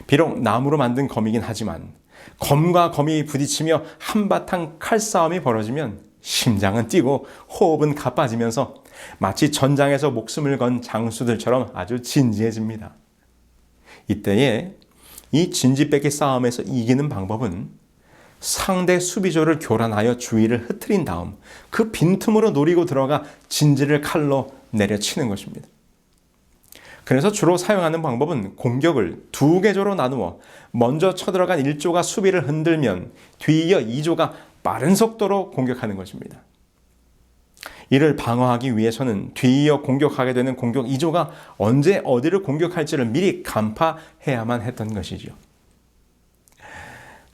비록 나무로 만든 검이긴 하지만 검과 검이 부딪히며 한바탕 칼싸움이 벌어지면 심장은 뛰고 호흡은 가빠지면서 마치 전장에서 목숨을 건 장수들처럼 아주 진지해집니다. 이때에 이 진지뺏기 싸움에서 이기는 방법은 상대 수비조를 교란하여 주의를 흐트린 다음 그 빈틈으로 노리고 들어가 진지를 칼로 내려치는 것입니다. 그래서 주로 사용하는 방법은 공격을 두 개조로 나누어 먼저 쳐들어간 1조가 수비를 흔들면 뒤이어 2조가 빠른 속도로 공격하는 것입니다. 이를 방어하기 위해서는 뒤이어 공격하게 되는 공격 2조가 언제 어디를 공격할지를 미리 간파해야만 했던 것이죠.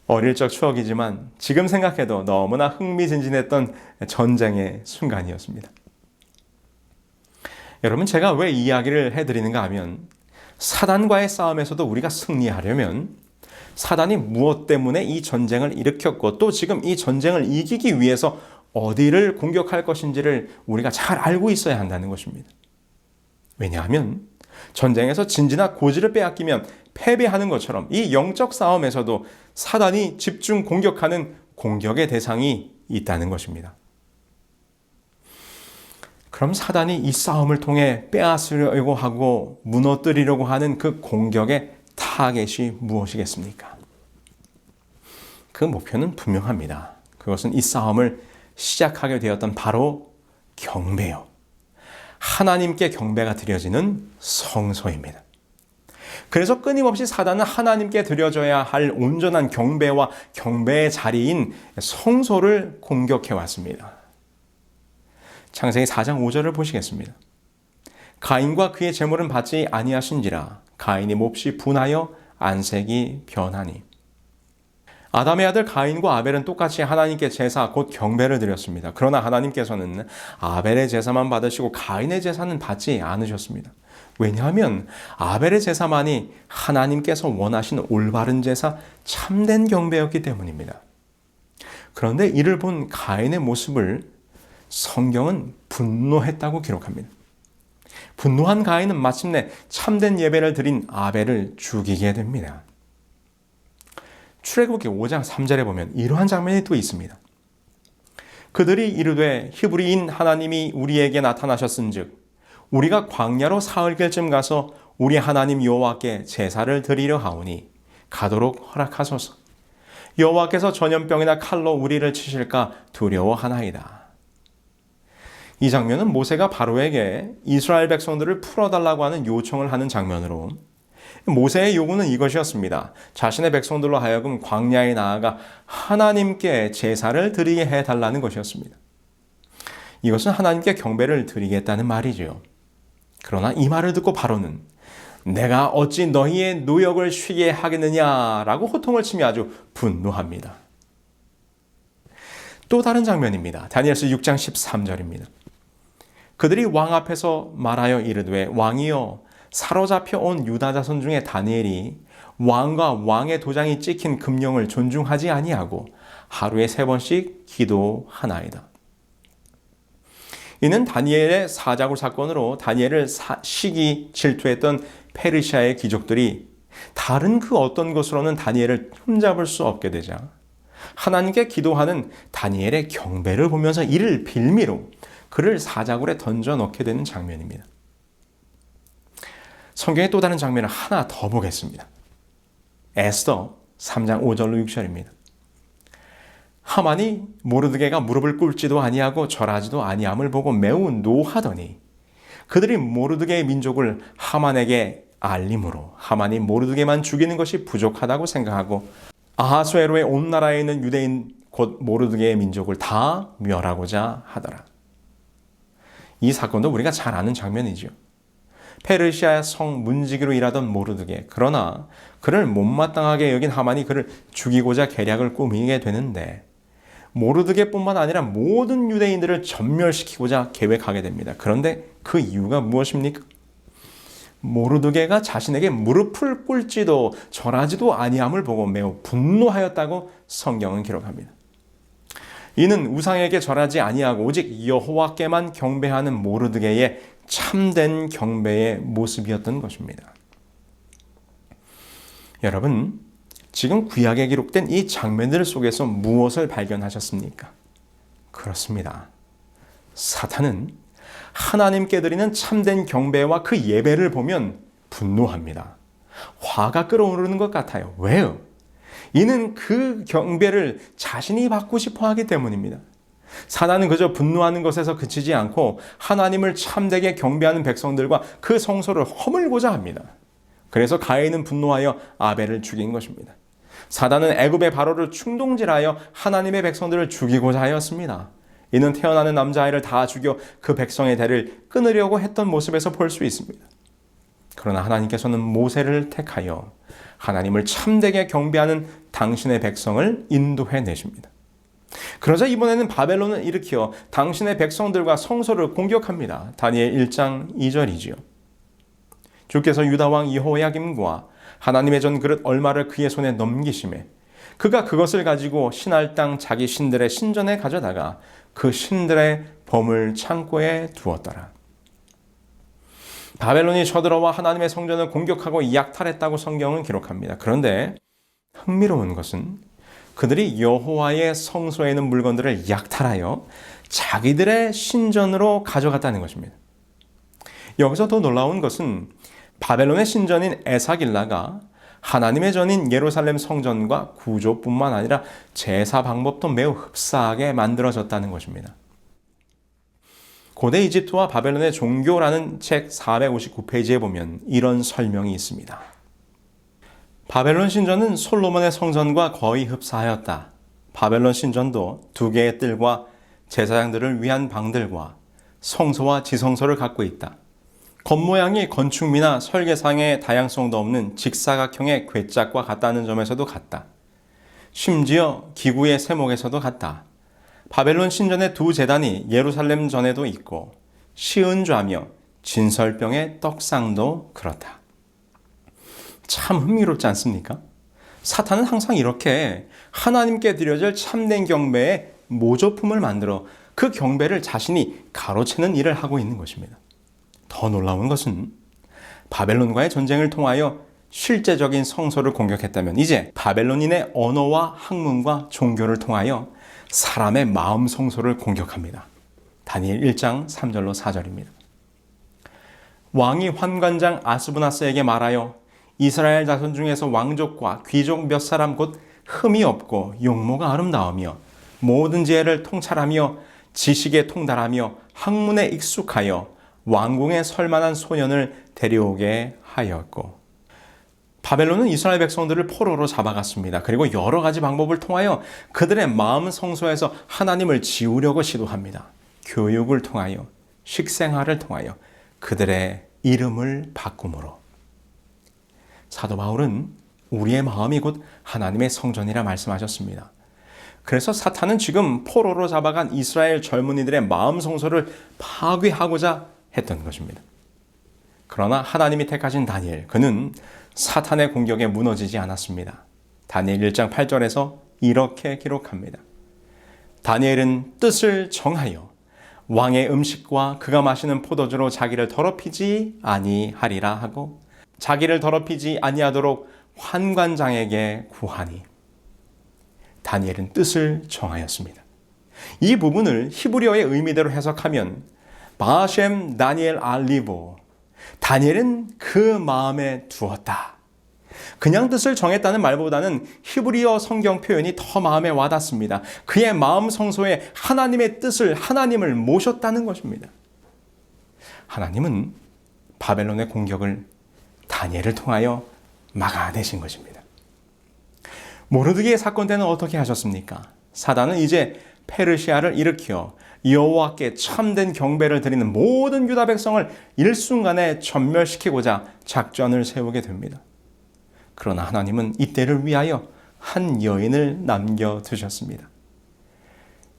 어릴 적 추억이지만 지금 생각해도 너무나 흥미진진했던 전쟁의 순간이었습니다. 여러분, 제가 왜 이 이야기를 해드리는가 하면 사단과의 싸움에서도 우리가 승리하려면 사단이 무엇 때문에 이 전쟁을 일으켰고 또 지금 이 전쟁을 이기기 위해서 어디를 공격할 것인지를 우리가 잘 알고 있어야 한다는 것입니다. 왜냐하면 전쟁에서 진지나 고지를 빼앗기면 패배하는 것처럼 이 영적 싸움에서도 사단이 집중 공격하는 공격의 대상이 있다는 것입니다. 그럼 사단이 이 싸움을 통해 빼앗으려고 하고 무너뜨리려고 하는 그 공격의 타겟이 무엇이겠습니까? 그 목표는 분명합니다. 그것은 이 싸움을 시작하게 되었던 바로 경배요. 하나님께 경배가 드려지는 성소입니다. 그래서 끊임없이 사단은 하나님께 드려져야 할 온전한 경배와 경배의 자리인 성소를 공격해 왔습니다. 창세기 4장 5절을 보시겠습니다. 가인과 그의 제물은 받지 아니하신지라 가인이 몹시 분하여 안색이 변하니. 아담의 아들 가인과 아벨은 똑같이 하나님께 제사 곧 경배를 드렸습니다. 그러나 하나님께서는 아벨의 제사만 받으시고 가인의 제사는 받지 않으셨습니다. 왜냐하면 아벨의 제사만이 하나님께서 원하신 올바른 제사, 참된 경배였기 때문입니다. 그런데 이를 본 가인의 모습을 성경은 분노했다고 기록합니다. 분노한 가인은 마침내 참된 예배를 드린 아벨을 죽이게 됩니다. 출애굽기 5장 3절에 보면 이러한 장면이 또 있습니다. 그들이 이르되 히브리인 하나님이 우리에게 나타나셨은즉 우리가 광야로 사흘길쯤 가서 우리 하나님 여호와께 제사를 드리려 하오니 가도록 허락하소서. 여호와께서 전염병이나 칼로 우리를 치실까 두려워하나이다. 이 장면은 모세가 바로에게 이스라엘 백성들을 풀어달라고 하는 요청을 하는 장면으로 모세의 요구는 이것이었습니다. 자신의 백성들로 하여금 광야에 나아가 하나님께 제사를 드리게 해달라는 것이었습니다. 이것은 하나님께 경배를 드리겠다는 말이죠. 그러나 이 말을 듣고 바로는 내가 어찌 너희의 노역을 쉬게 하겠느냐라고 호통을 치며 아주 분노합니다. 또 다른 장면입니다. 다니엘서 6장 13절입니다. 그들이 왕 앞에서 말하여 이르되 왕이여 사로잡혀 온 유다 자손 중에 다니엘이 왕과 왕의 도장이 찍힌 금령을 존중하지 아니하고 하루에 3번씩 기도하나이다. 이는 다니엘의 사자굴 사건으로 다니엘을 시기 질투했던 페르시아의 귀족들이 다른 그 어떤 것으로는 다니엘을 흠잡을 수 없게 되자 하나님께 기도하는 다니엘의 경배를 보면서 이를 빌미로 그를 사자굴에 던져 넣게 되는 장면입니다. 성경의 또 다른 장면을 하나 더 보겠습니다. 에스더 3장 5절로 6절입니다. 하만이 모르드게가 무릎을 꿇지도 아니하고 절하지도 아니함을 보고 매우 노하더니 그들이 모르드게의 민족을 하만에게 알림으로 하만이 모르드게만 죽이는 것이 부족하다고 생각하고 아하수에로의 온 나라에 있는 유대인 곧 모르드게의 민족을 다 멸하고자 하더라. 이 사건도 우리가 잘 아는 장면이죠. 페르시아 성 문지기로 일하던 모르드게, 그러나 그를 못마땅하게 여긴 하만이 그를 죽이고자 계략을 꾸미게 되는데 모르드게뿐만 아니라 모든 유대인들을 전멸시키고자 계획하게 됩니다. 그런데 그 이유가 무엇입니까? 모르드게가 자신에게 무릎을 꿇지도 절하지도 아니함을 보고 매우 분노하였다고 성경은 기록합니다. 이는 우상에게 절하지 아니하고 오직 여호와께만 경배하는 모르드게의 참된 경배의 모습이었던 것입니다. 여러분, 지금 구약에 기록된 이 장면들 속에서 무엇을 발견하셨습니까? 그렇습니다. 사탄은 하나님께 드리는 참된 경배와 그 예배를 보면 분노합니다. 화가 끓어오르는 것 같아요. 왜요? 이는 그 경배를 자신이 받고 싶어 하기 때문입니다. 사단은 그저 분노하는 것에서 그치지 않고 하나님을 참되게 경배하는 백성들과 그 성소를 허물고자 합니다. 그래서 가인은 분노하여 아벨을 죽인 것입니다. 사단은 애굽의 바로를 충동질하여 하나님의 백성들을 죽이고자 하였습니다. 이는 태어나는 남자아이를 다 죽여 그 백성의 대를 끊으려고 했던 모습에서 볼 수 있습니다. 그러나 하나님께서는 모세를 택하여 하나님을 참되게 경배하는 당신의 백성을 인도해 내십니다. 그러자 이번에는 바벨론을 일으켜 당신의 백성들과 성소를 공격합니다. 다니엘 1장 2절이지요. 주께서 유다 왕 여호야김과 하나님의 전 그릇 얼마를 그의 손에 넘기심에 그가 그것을 가지고 신할 땅 자기 신들의 신전에 가져다가 그 신들의 보물 창고에 두었더라. 바벨론이 쳐들어와 하나님의 성전을 공격하고 약탈했다고 성경은 기록합니다. 그런데 흥미로운 것은 그들이 여호와의 성소에 있는 물건들을 약탈하여 자기들의 신전으로 가져갔다는 것입니다. 여기서 더 놀라운 것은 바벨론의 신전인 에사길라가 하나님의 전인 예루살렘 성전과 구조뿐만 아니라 제사 방법도 매우 흡사하게 만들어졌다는 것입니다. 고대 이집트와 바벨론의 종교라는 책 459페이지에 보면 이런 설명이 있습니다. 바벨론 신전은 솔로몬의 성전과 거의 흡사하였다. 바벨론 신전도 2개의 뜰과 제사장들을 위한 방들과 성소와 지성소를 갖고 있다. 겉모양이 건축미나 설계상의 다양성도 없는 직사각형의 궤짝과 같다는 점에서도 같다. 심지어 기구의 세목에서도 같다. 바벨론 신전의 2제단이 예루살렘 전에도 있고 시은좌며 진설병의 떡상도 그렇다. 참 흥미롭지 않습니까? 사탄은 항상 이렇게 하나님께 드려질 참된 경배의 모조품을 만들어 그 경배를 자신이 가로채는 일을 하고 있는 것입니다. 더 놀라운 것은 바벨론과의 전쟁을 통하여 실제적인 성소를 공격했다면 이제 바벨론인의 언어와 학문과 종교를 통하여 사람의 마음 성소를 공격합니다. 다니엘 1장 3절로 4절입니다. 왕이 환관장 아스부나스에게 말하여 이스라엘 자손 중에서 왕족과 귀족 몇 사람 곧 흠이 없고 용모가 아름다우며 모든 지혜를 통찰하며 지식에 통달하며 학문에 익숙하여 왕궁에 설만한 소년을 데려오게 하였고, 바벨론은 이스라엘 백성들을 포로로 잡아갔습니다. 그리고 여러 가지 방법을 통하여 그들의 마음 성소에서 하나님을 지우려고 시도합니다. 교육을 통하여, 식생활을 통하여 그들의 이름을 바꿈으로. 사도 바울은 우리의 마음이 곧 하나님의 성전이라 말씀하셨습니다. 그래서 사탄은 지금 포로로 잡아간 이스라엘 젊은이들의 마음 성소를 파괴하고자 했던 것입니다. 그러나 하나님이 택하신 다니엘, 그는 사탄의 공격에 무너지지 않았습니다. 다니엘 1장 8절에서 이렇게 기록합니다. 다니엘은 뜻을 정하여 왕의 음식과 그가 마시는 포도주로 자기를 더럽히지 아니하리라 하고 자기를 더럽히지 아니하도록 환관장에게 구하니. 다니엘은 뜻을 정하였습니다. 이 부분을 히브리어의 의미대로 해석하면 바셈 다니엘 알리보, 다니엘은 그 마음에 두었다. 그냥 뜻을 정했다는 말보다는 히브리어 성경 표현이 더 마음에 와닿습니다. 그의 마음 성소에 하나님의 뜻을, 하나님을 모셨다는 것입니다. 하나님은 바벨론의 공격을 다니엘을 통하여 막아내신 것입니다. 모르드게의 사건 때는 어떻게 하셨습니까? 사단은 이제 페르시아를 일으켜 여호와께 참된 경배를 드리는 모든 유다 백성을 일순간에 전멸시키고자 작전을 세우게 됩니다. 그러나 하나님은 이때를 위하여 한 여인을 남겨두셨습니다.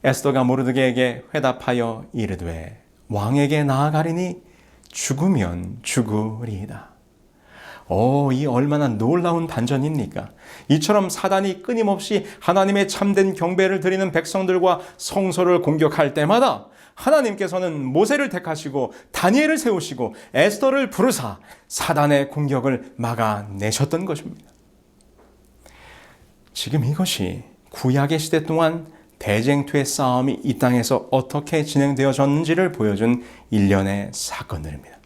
에스더가 모르드게에게 회답하여 이르되 왕에게 나아가리니 죽으면 죽으리이다. 이 얼마나 놀라운 반전입니까? 이처럼 사단이 끊임없이 하나님의 참된 경배를 드리는 백성들과 성소를 공격할 때마다 하나님께서는 모세를 택하시고 다니엘을 세우시고 에스더를 부르사 사단의 공격을 막아내셨던 것입니다. 지금 이것이 구약의 시대 동안 대쟁투의 싸움이 이 땅에서 어떻게 진행되어졌는지를 보여준 일련의 사건들입니다.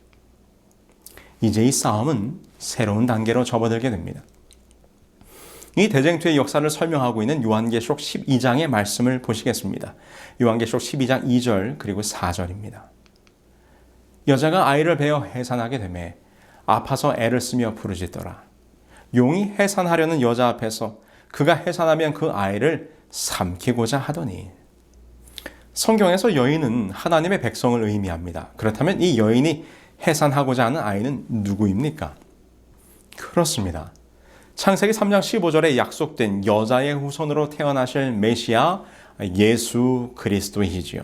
이제 이 싸움은 새로운 단계로 접어들게 됩니다. 이 대쟁투의 역사를 설명하고 있는 요한계시록 12장의 말씀을 보시겠습니다. 요한계시록 12장 2절 그리고 4절입니다. 여자가 아이를 베어 해산하게 되매 아파서 애를 쓰며 부르짖더라. 용이 해산하려는 여자 앞에서 그가 해산하면 그 아이를 삼키고자 하더니. 성경에서 여인은 하나님의 백성을 의미합니다. 그렇다면 이 여인이 해산하고자 하는 아이는 누구입니까? 그렇습니다. 창세기 3장 15절에 약속된 여자의 후손으로 태어나실 메시아 예수 그리스도이시지요.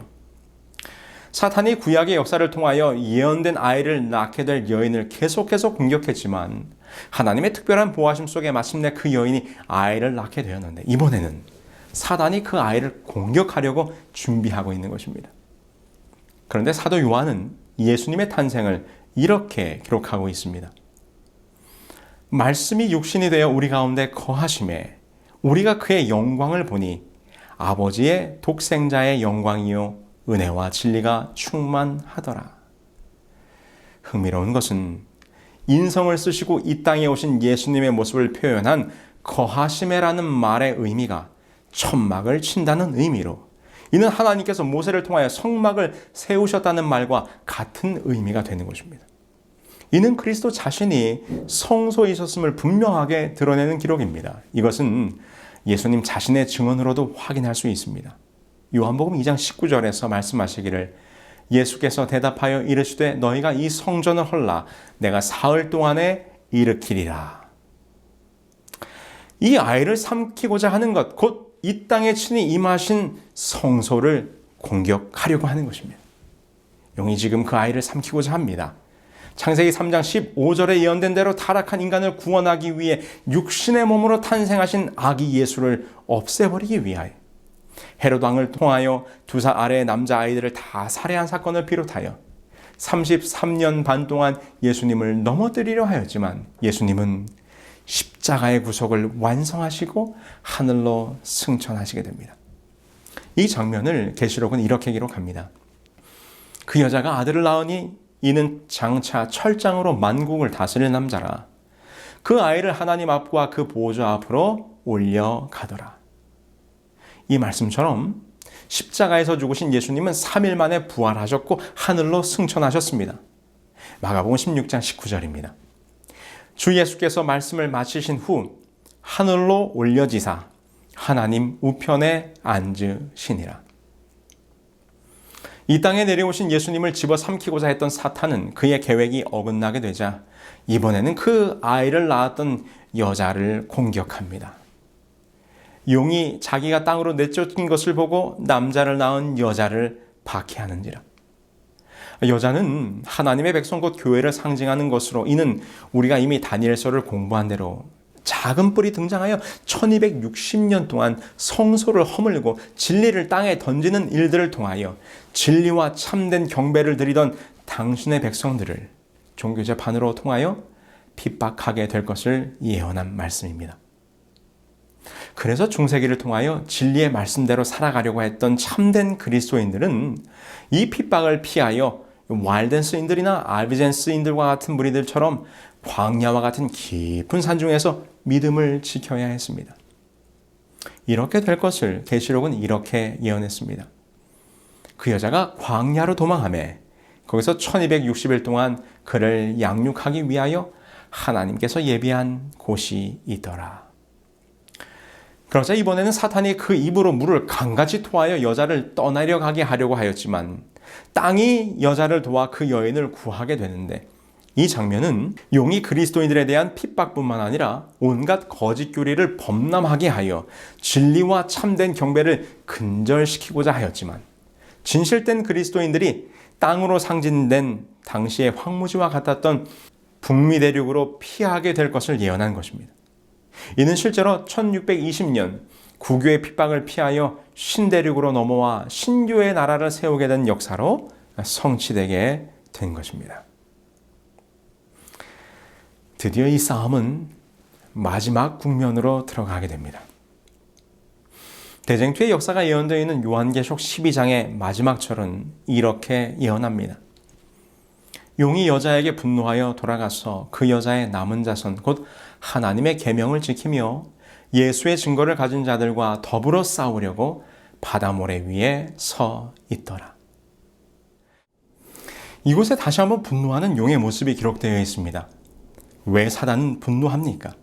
사탄이 구약의 역사를 통하여 예언된 아이를 낳게 될 여인을 계속해서 공격했지만 하나님의 특별한 보호하심 속에 마침내 그 여인이 아이를 낳게 되었는데 이번에는 사단이 그 아이를 공격하려고 준비하고 있는 것입니다. 그런데 사도 요한은 예수님의 탄생을 이렇게 기록하고 있습니다. 말씀이 육신이 되어 우리 가운데 거하심에 우리가 그의 영광을 보니 아버지의 독생자의 영광이요 은혜와 진리가 충만하더라. 흥미로운 것은 인성을 쓰시고 이 땅에 오신 예수님의 모습을 표현한 거하심에라는 말의 의미가 천막을 친다는 의미로 이는 하나님께서 모세를 통하여 성막을 세우셨다는 말과 같은 의미가 되는 것입니다. 이는 그리스도 자신이 성소에 있었음을 분명하게 드러내는 기록입니다. 이것은 예수님 자신의 증언으로도 확인할 수 있습니다. 요한복음 2장 19절에서 말씀하시기를 예수께서 대답하여 이르시되 너희가 이 성전을 헐라 내가 사흘 동안에 일으키리라. 이 아이를 삼키고자 하는 것, 곧 이 땅에 친히 임하신 성소를 공격하려고 하는 것입니다. 용이 지금 그 아이를 삼키고자 합니다. 창세기 3장 15절에 예언된 대로 타락한 인간을 구원하기 위해 육신의 몸으로 탄생하신 아기 예수를 없애버리기 위하여 헤롯 왕을 통하여 두 살 아래의 남자아이들을 다 살해한 사건을 비롯하여 33년 반 동안 예수님을 넘어뜨리려 하였지만 예수님은 십자가의 구속을 완성하시고 하늘로 승천하시게 됩니다. 이 장면을 계시록은 이렇게 기록합니다. 그 여자가 아들을 낳으니 이는 장차 철장으로 만국을 다스릴 남자라. 그 아이를 하나님 앞과 그 보좌 앞으로 올려가더라. 이 말씀처럼 십자가에서 죽으신 예수님은 3일 만에 부활하셨고 하늘로 승천하셨습니다. 마가복음 16장 19절입니다. 주 예수께서 말씀을 마치신 후 하늘로 올려지사 하나님 우편에 앉으시니라. 이 땅에 내려오신 예수님을 집어삼키고자 했던 사탄은 그의 계획이 어긋나게 되자 이번에는 그 아이를 낳았던 여자를 공격합니다. 용이 자기가 땅으로 내쫓긴 것을 보고 남자를 낳은 여자를 박해하는지라. 여자는 하나님의 백성 곧 교회를 상징하는 것으로, 이는 우리가 이미 다니엘서를 공부한 대로 작은 뿔이 등장하여 1260년 동안 성소를 허물고 진리를 땅에 던지는 일들을 통하여 진리와 참된 경배를 드리던 당신의 백성들을 종교재판으로 통하여 핍박하게 될 것을 예언한 말씀입니다. 그래서 중세기를 통하여 진리의 말씀대로 살아가려고 했던 참된 그리스도인들은 이 핍박을 피하여 와일덴스인들이나 알비젠스인들과 같은 무리들처럼 광야와 같은 깊은 산중에서 믿음을 지켜야 했습니다. 이렇게 될 것을 계시록은 이렇게 예언했습니다. 그 여자가 광야로 도망하매 거기서 1260일 동안 그를 양육하기 위하여 하나님께서 예비한 곳이 있더라. 그러자 이번에는 사탄이 그 입으로 물을 강같이 토하여 여자를 떠나려 가게 하려고 하였지만 땅이 여자를 도와 그 여인을 구하게 되는데, 이 장면은 용이 그리스도인들에 대한 핍박뿐만 아니라 온갖 거짓 교리를 범람하게 하여 진리와 참된 경배를 근절시키고자 하였지만, 진실된 그리스도인들이 땅으로 상징된 당시의 황무지와 같았던 북미 대륙으로 피하게 될 것을 예언한 것입니다. 이는 실제로 1620년 구교의 핍박을 피하여 신대륙으로 넘어와 신교의 나라를 세우게 된 역사로 성취되게 된 것입니다. 드디어 이 싸움은 마지막 국면으로 들어가게 됩니다. 대쟁투의 역사가 예언되어 있는 요한계시록 12장의 마지막 절은 이렇게 예언합니다. 용이 여자에게 분노하여 돌아가서 그 여자의 남은 자손 곧 하나님의 계명을 지키며 예수의 증거를 가진 자들과 더불어 싸우려고 바다 모래 위에 서 있더라. 이곳에 다시 한번 분노하는 용의 모습이 기록되어 있습니다. 왜 사단은 분노합니까?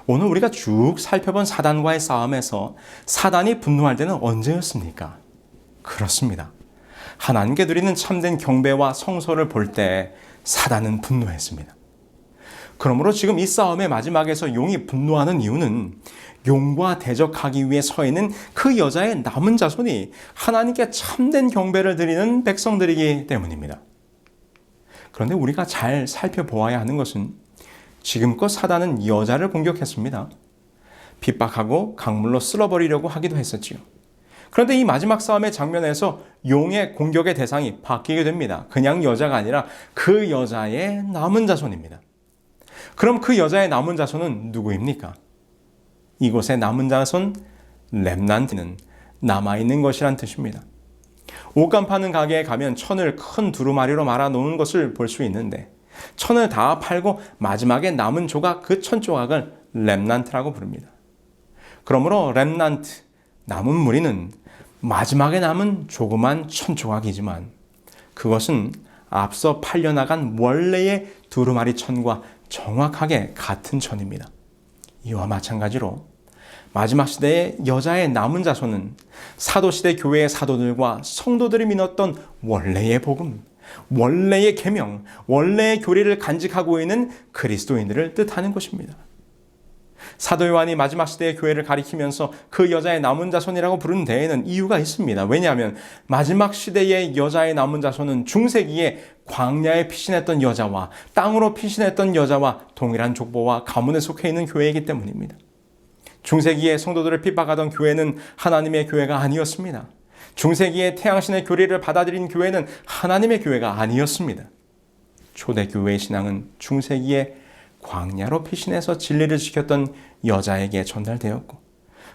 오늘 우리가 쭉 살펴본 사단과의 싸움에서 사단이 분노할 때는 언제였습니까? 그렇습니다. 하나님께 드리는 참된 경배와 성소를 볼 때 사단은 분노했습니다. 그러므로 지금 이 싸움의 마지막에서 용이 분노하는 이유는 용과 대적하기 위해 서 있는 그 여자의 남은 자손이 하나님께 참된 경배를 드리는 백성들이기 때문입니다. 그런데 우리가 잘 살펴보아야 하는 것은 지금껏 사단은 여자를 공격했습니다. 핍박하고 강물로 쓸어버리려고 하기도 했었지요. 그런데 이 마지막 싸움의 장면에서 용의 공격의 대상이 바뀌게 됩니다. 그냥 여자가 아니라 그 여자의 남은 자손입니다. 그럼 그 여자의 남은 자손은 누구입니까? 이곳의 남은 자손, 렘난트는 남아있는 것이란 뜻입니다. 옷감 파는 가게에 가면 천을 큰 두루마리로 말아 놓은 것을 볼 수 있는데, 천을 다 팔고 마지막에 남은 조각, 그 천 조각을 렘난트라고 부릅니다. 그러므로 렘난트, 남은 무리는 마지막에 남은 조그만 천 조각이지만 그것은 앞서 팔려나간 원래의 두루마리 천과 정확하게 같은 천입니다. 이와 마찬가지로 마지막 시대의 여자의 남은 자손은 사도시대 교회의 사도들과 성도들이 믿었던 원래의 복음, 원래의 계명, 원래의 교리를 간직하고 있는 그리스도인들을 뜻하는 것입니다. 사도 요한이 마지막 시대의 교회를 가리키면서 그 여자의 남은 자손이라고 부른 데에는 이유가 있습니다. 왜냐하면 마지막 시대의 여자의 남은 자손은 중세기에 광야에 피신했던 여자와 땅으로 피신했던 여자와 동일한 족보와 가문에 속해 있는 교회이기 때문입니다. 중세기에 성도들을 핍박하던 교회는 하나님의 교회가 아니었습니다. 중세기에 태양신의 교리를 받아들인 교회는 하나님의 교회가 아니었습니다. 초대교회의 신앙은 중세기에 광야로 피신해서 진리를 지켰던 여자에게 전달되었고,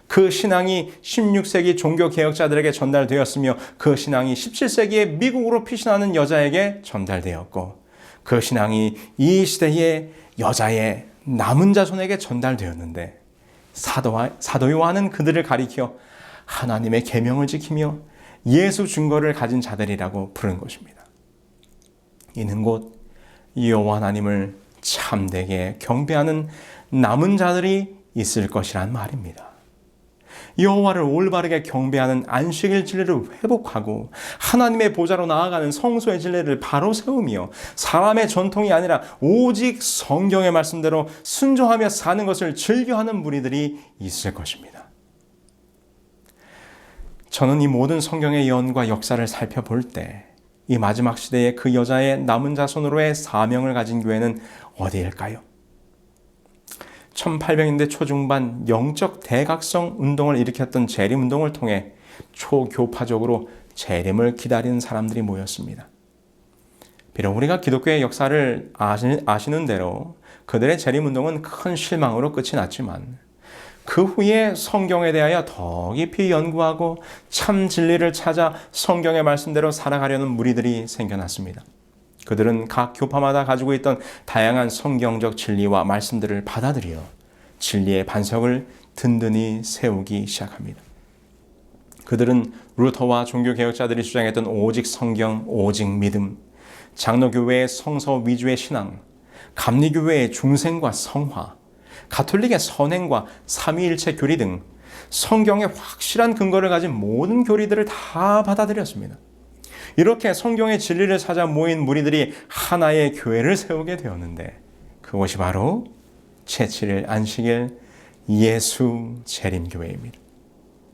그 신앙이 16세기 종교개혁자들에게 전달되었으며 그 신앙이 17세기에 미국으로 피신하는 여자에게 전달되었고, 그 신앙이 이 시대의 여자의 남은 자손에게 전달되었는데, 사도 요한은 그들을 가리켜 하나님의 계명을 지키며 예수 증거를 가진 자들이라고 부른 것입니다. 이는 곧 여호와 하나님을 참되게 경배하는 남은 자들이 있을 것이란 말입니다. 여호와를 올바르게 경배하는 안식일 진리를 회복하고 하나님의 보좌로 나아가는 성소의 진리를 바로 세우며 사람의 전통이 아니라 오직 성경의 말씀대로 순종하며 사는 것을 즐겨하는 무리들이 있을 것입니다. 저는 이 모든 성경의 예언과 역사를 살펴볼 때 이 마지막 시대의 그 여자의 남은 자손으로의 사명을 가진 교회는 어디일까요? 1800년대 초중반 영적 대각성 운동을 일으켰던 재림 운동을 통해 초교파적으로 재림을 기다리는 사람들이 모였습니다. 비록 우리가 기독교의 역사를 아시는 대로 그들의 재림 운동은 큰 실망으로 끝이 났지만 그 후에 성경에 대하여 더 깊이 연구하고 참 진리를 찾아 성경의 말씀대로 살아가려는 무리들이 생겨났습니다. 그들은 각 교파마다 가지고 있던 다양한 성경적 진리와 말씀들을 받아들여 진리의 반석을 든든히 세우기 시작합니다. 그들은 루터와 종교개혁자들이 주장했던 오직 성경, 오직 믿음, 장로교회의 성서 위주의 신앙, 감리교회의 중생과 성화, 가톨릭의 선행과 삼위일체 교리 등 성경의 확실한 근거를 가진 모든 교리들을 다 받아들였습니다. 이렇게 성경의 진리를 찾아 모인 무리들이 하나의 교회를 세우게 되었는데 그것이 바로 제7일 안식일 예수 재림교회입니다.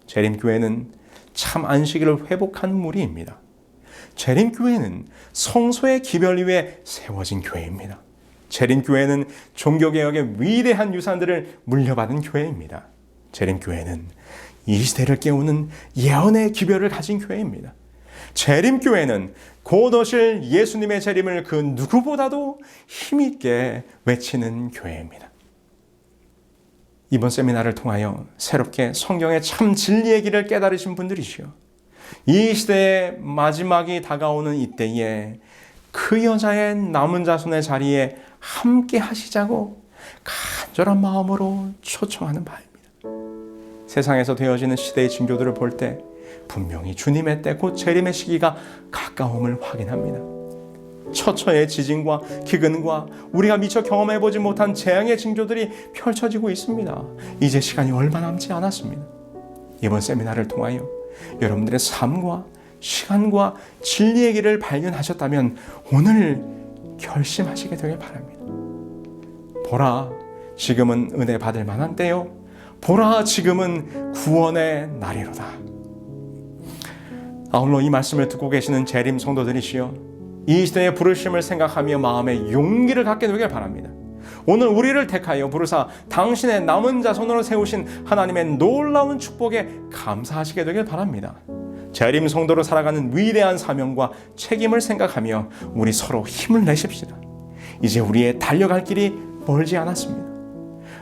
재림교회는 참 안식일을 회복한 무리입니다. 재림교회는 성소의 기별 위에 세워진 교회입니다. 재림교회는 종교개혁의 위대한 유산들을 물려받은 교회입니다. 재림교회는 이 시대를 깨우는 예언의 기별을 가진 교회입니다. 재림교회는 곧 오실 예수님의 재림을 그 누구보다도 힘있게 외치는 교회입니다. 이번 세미나를 통하여 새롭게 성경의 참 진리의 길을 깨달으신 분들이시여, 이 시대의 마지막이 다가오는 이때에 그 여자의 남은 자손의 자리에 함께 하시자고 간절한 마음으로 초청하는 바입니다. 세상에서 되어지는 시대의 징조들을 볼 때 분명히 주님의 때 곧 재림의 시기가 가까움을 확인합니다. 처처의 지진과 기근과 우리가 미처 경험해보지 못한 재앙의 징조들이 펼쳐지고 있습니다. 이제 시간이 얼마 남지 않았습니다. 이번 세미나를 통하여 여러분들의 삶과 시간과 진리의 길을 발견하셨다면 오늘 결심하시게 되길 바랍니다. 보라, 지금은 은혜 받을 만한 때요. 보라, 지금은 구원의 날이로다. 아울러 이 말씀을 듣고 계시는 재림 성도들이시여, 이 시대의 부르심을 생각하며 마음에 용기를 갖게 되길 바랍니다. 오늘 우리를 택하여 부르사 당신의 남은 자손으로 세우신 하나님의 놀라운 축복에 감사하시게 되길 바랍니다. 재림 성도로 살아가는 위대한 사명과 책임을 생각하며 우리 서로 힘을 내십시다. 이제 우리의 달려갈 길이 멀지 않았습니다.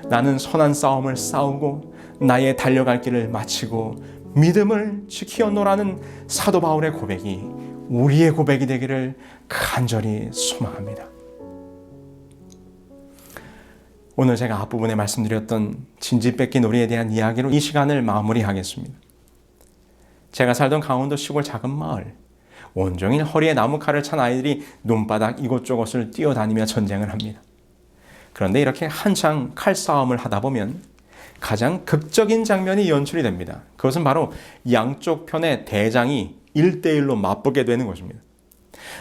나는 선한 싸움을 싸우고 나의 달려갈 길을 마치고 믿음을 지키었노라는 사도 바울의 고백이 우리의 고백이 되기를 간절히 소망합니다. 오늘 제가 앞부분에 말씀드렸던 진지 뺏기 놀이에 대한 이야기로 이 시간을 마무리하겠습니다. 제가 살던 강원도 시골 작은 마을, 온종일 허리에 나무칼을 찬 아이들이 논바닥 이곳저곳을 뛰어다니며 전쟁을 합니다. 그런데 이렇게 한창 칼싸움을 하다 보면 가장 극적인 장면이 연출이 됩니다. 그것은 바로 양쪽 편의 대장이 1대1로 맞붙게 되는 것입니다.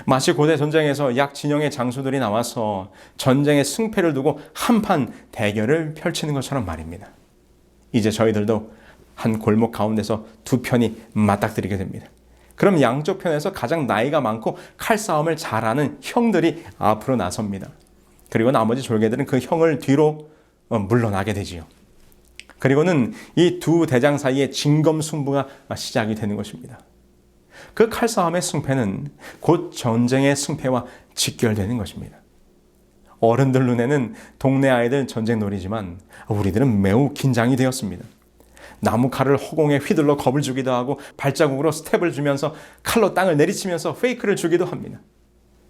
마치 고대 전쟁에서 약 진영의 장수들이 나와서 전쟁의 승패를 두고 한판 대결을 펼치는 것처럼 말입니다. 이제 저희들도 한 골목 가운데서 두 편이 맞닥뜨리게 됩니다. 그럼 양쪽 편에서 가장 나이가 많고 칼싸움을 잘하는 형들이 앞으로 나섭니다. 그리고 나머지 졸개들은 그 형을 뒤로 물러나게 되지요. 그리고는 이 두 대장 사이에 진검승부가 시작이 되는 것입니다. 그 칼싸움의 승패는 곧 전쟁의 승패와 직결되는 것입니다. 어른들 눈에는 동네 아이들 전쟁놀이지만 우리들은 매우 긴장이 되었습니다. 나무칼을 허공에 휘둘러 겁을 주기도 하고 발자국으로 스텝을 주면서 칼로 땅을 내리치면서 페이크를 주기도 합니다.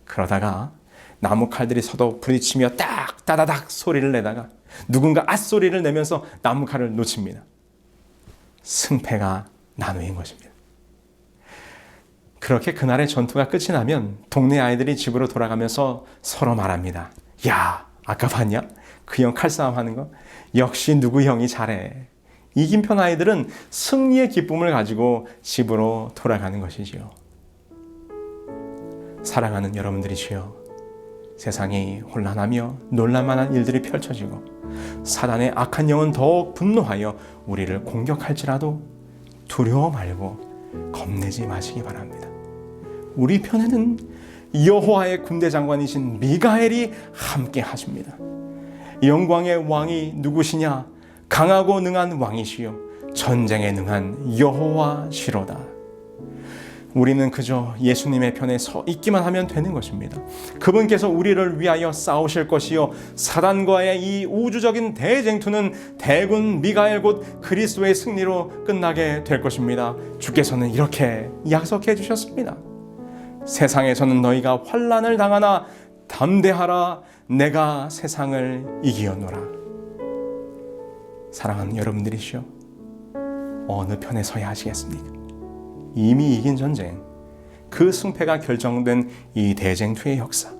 그러다가 나무칼들이 서로 부딪히며 딱 따다닥 소리를 내다가 누군가 앗 소리를 내면서 나무칼을 놓칩니다. 승패가 나누인 것입니다. 그렇게 그날의 전투가 끝이 나면 동네 아이들이 집으로 돌아가면서 서로 말합니다. 야, 아까 봤냐? 그 형 칼싸움 하는 거? 역시 누구 형이 잘해. 이긴 편 아이들은 승리의 기쁨을 가지고 집으로 돌아가는 것이지요. 사랑하는 여러분들이시여, 세상이 혼란하며 놀랄만한 일들이 펼쳐지고 사단의 악한 영은 더욱 분노하여 우리를 공격할지라도 두려워 말고 겁내지 마시기 바랍니다. 우리 편에는 여호와의 군대 장관이신 미가엘이 함께 하십니다. 영광의 왕이 누구시냐? 강하고 능한 왕이시요 전쟁에 능한 여호와시로다. 우리는 그저 예수님의 편에 서 있기만 하면 되는 것입니다. 그분께서 우리를 위하여 싸우실 것이요 사단과의 이 우주적인 대쟁투는 대군 미가엘 곧 그리스도의 승리로 끝나게 될 것입니다. 주께서는 이렇게 약속해 주셨습니다. 세상에서는 너희가 환난을 당하나 담대하라, 내가 세상을 이기었노라. 사랑하는 여러분들이시여, 어느 편에 서야 하시겠습니까? 이미 이긴 전쟁, 그 승패가 결정된 이 대쟁투의 역사,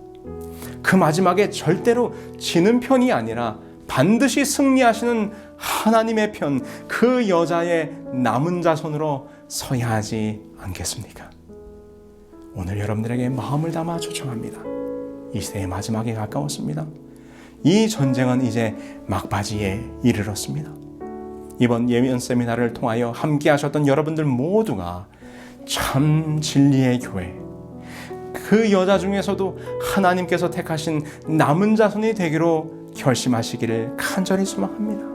그 마지막에 절대로 지는 편이 아니라 반드시 승리하시는 하나님의 편, 그 여자의 남은 자손으로 서야 하지 않겠습니까? 오늘 여러분들에게 마음을 담아 초청합니다. 이 시대의 마지막에 가까웠습니다. 이 전쟁은 이제 막바지에 이르렀습니다. 이번 예언 세미나를 통하여 함께 하셨던 여러분들 모두가 참 진리의 교회, 그 여자 중에서도 하나님께서 택하신 남은 자손이 되기로 결심하시기를 간절히 소망합니다.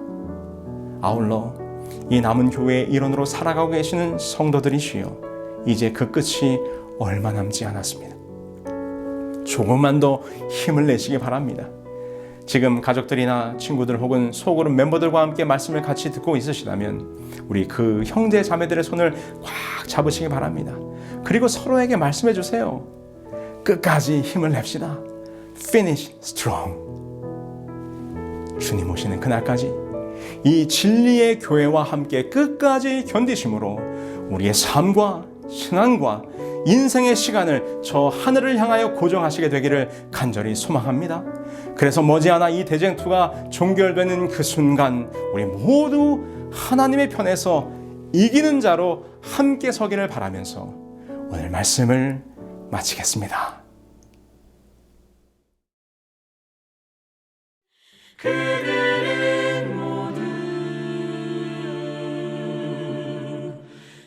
아울러 이 남은 교회의 일원으로 살아가고 계시는 성도들이시여, 이제 그 끝이 얼마 남지 않았습니다. 조금만 더 힘을 내시기 바랍니다. 지금 가족들이나 친구들 혹은 소그룹 멤버들과 함께 말씀을 같이 듣고 있으시다면 우리 그 형제 자매들의 손을 꽉 잡으시기 바랍니다. 그리고 서로에게 말씀해 주세요. 끝까지 힘을 냅시다. Finish strong. 주님 오시는 그날까지 이 진리의 교회와 함께 끝까지 견디심으로 우리의 삶과 신앙과 인생의 시간을 저 하늘을 향하여 고정하시게 되기를 간절히 소망합니다. 그래서 머지않아 이 대쟁투가 종결되는 그 순간 우리 모두 하나님의 편에서 이기는 자로 함께 서기를 바라면서 오늘 말씀을 마치겠습니다. 그들은 모두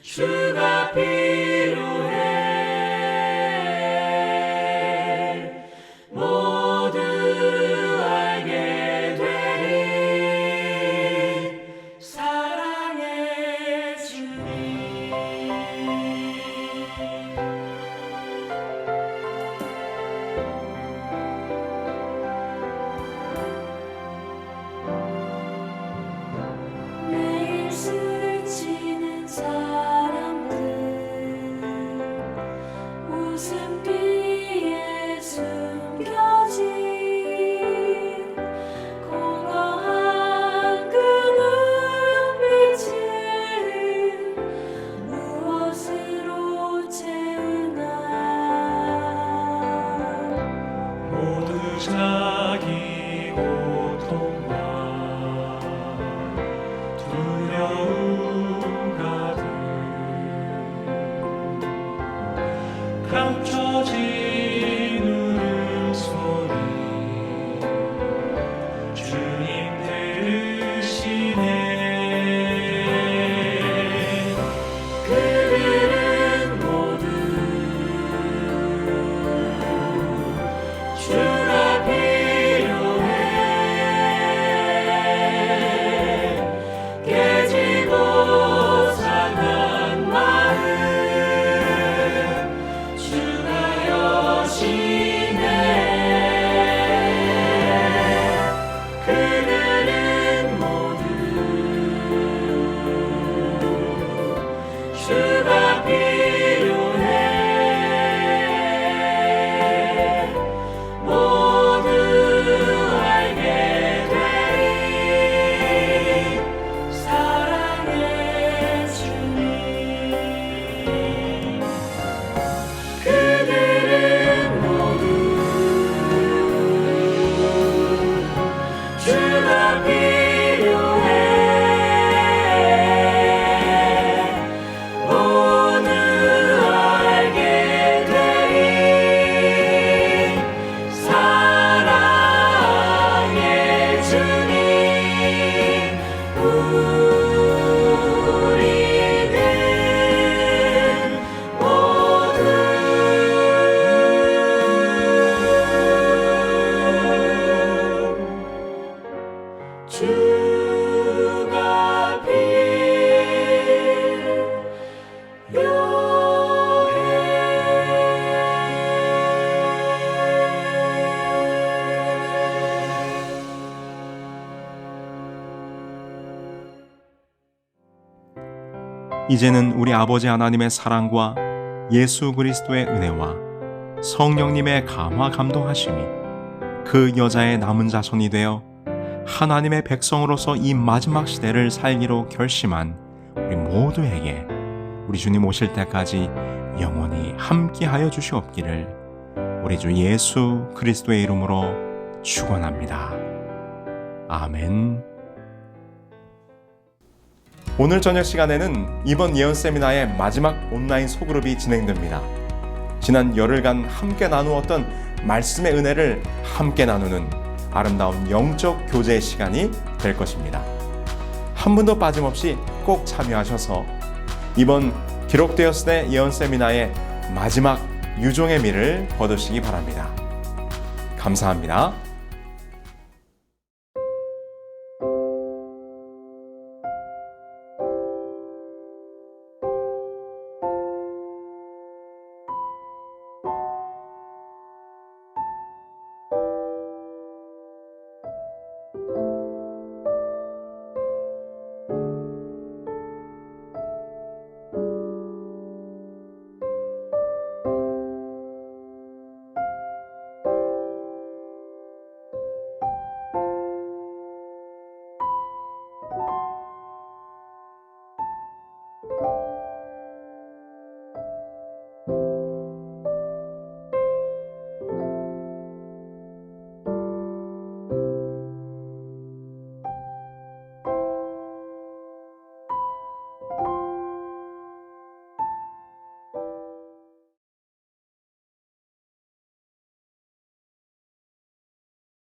주가 필요해. 모두 알게 되리 사랑의 주님. 매일 스치는 사람들 웃음기에 숨겨진 공허한 그 눈빛을 무엇으로 채우나. 모두 자기 고통과 두려움 가득 감춰진 울음소리 주님 들으시네. 그들은 모두 주가 필요해. 깨지고 상한 마음 주가 이제는 우리 아버지 하나님의 사랑과 예수 그리스도의 은혜와 성령님의 감화 감동하심이 그 여자의 남은 자손이 되어 하나님의 백성으로서 이 마지막 시대를 살기로 결심한 우리 모두에게 우리 주님 오실 때까지 영원히 함께하여 주시옵기를 우리 주 예수 그리스도의 이름으로 축원합니다. 아멘. 오늘 저녁 시간에는 이번 예언 세미나의 마지막 온라인 소그룹이 진행됩니다. 지난 열흘간 함께 나누었던 말씀의 은혜를 함께 나누는 아름다운 영적 교제의 시간이 될 것입니다. 한 분도 빠짐없이 꼭 참여하셔서 이번 기록되었을 때 예언 세미나의 마지막 유종의 미를 거두시기 바랍니다. 감사합니다.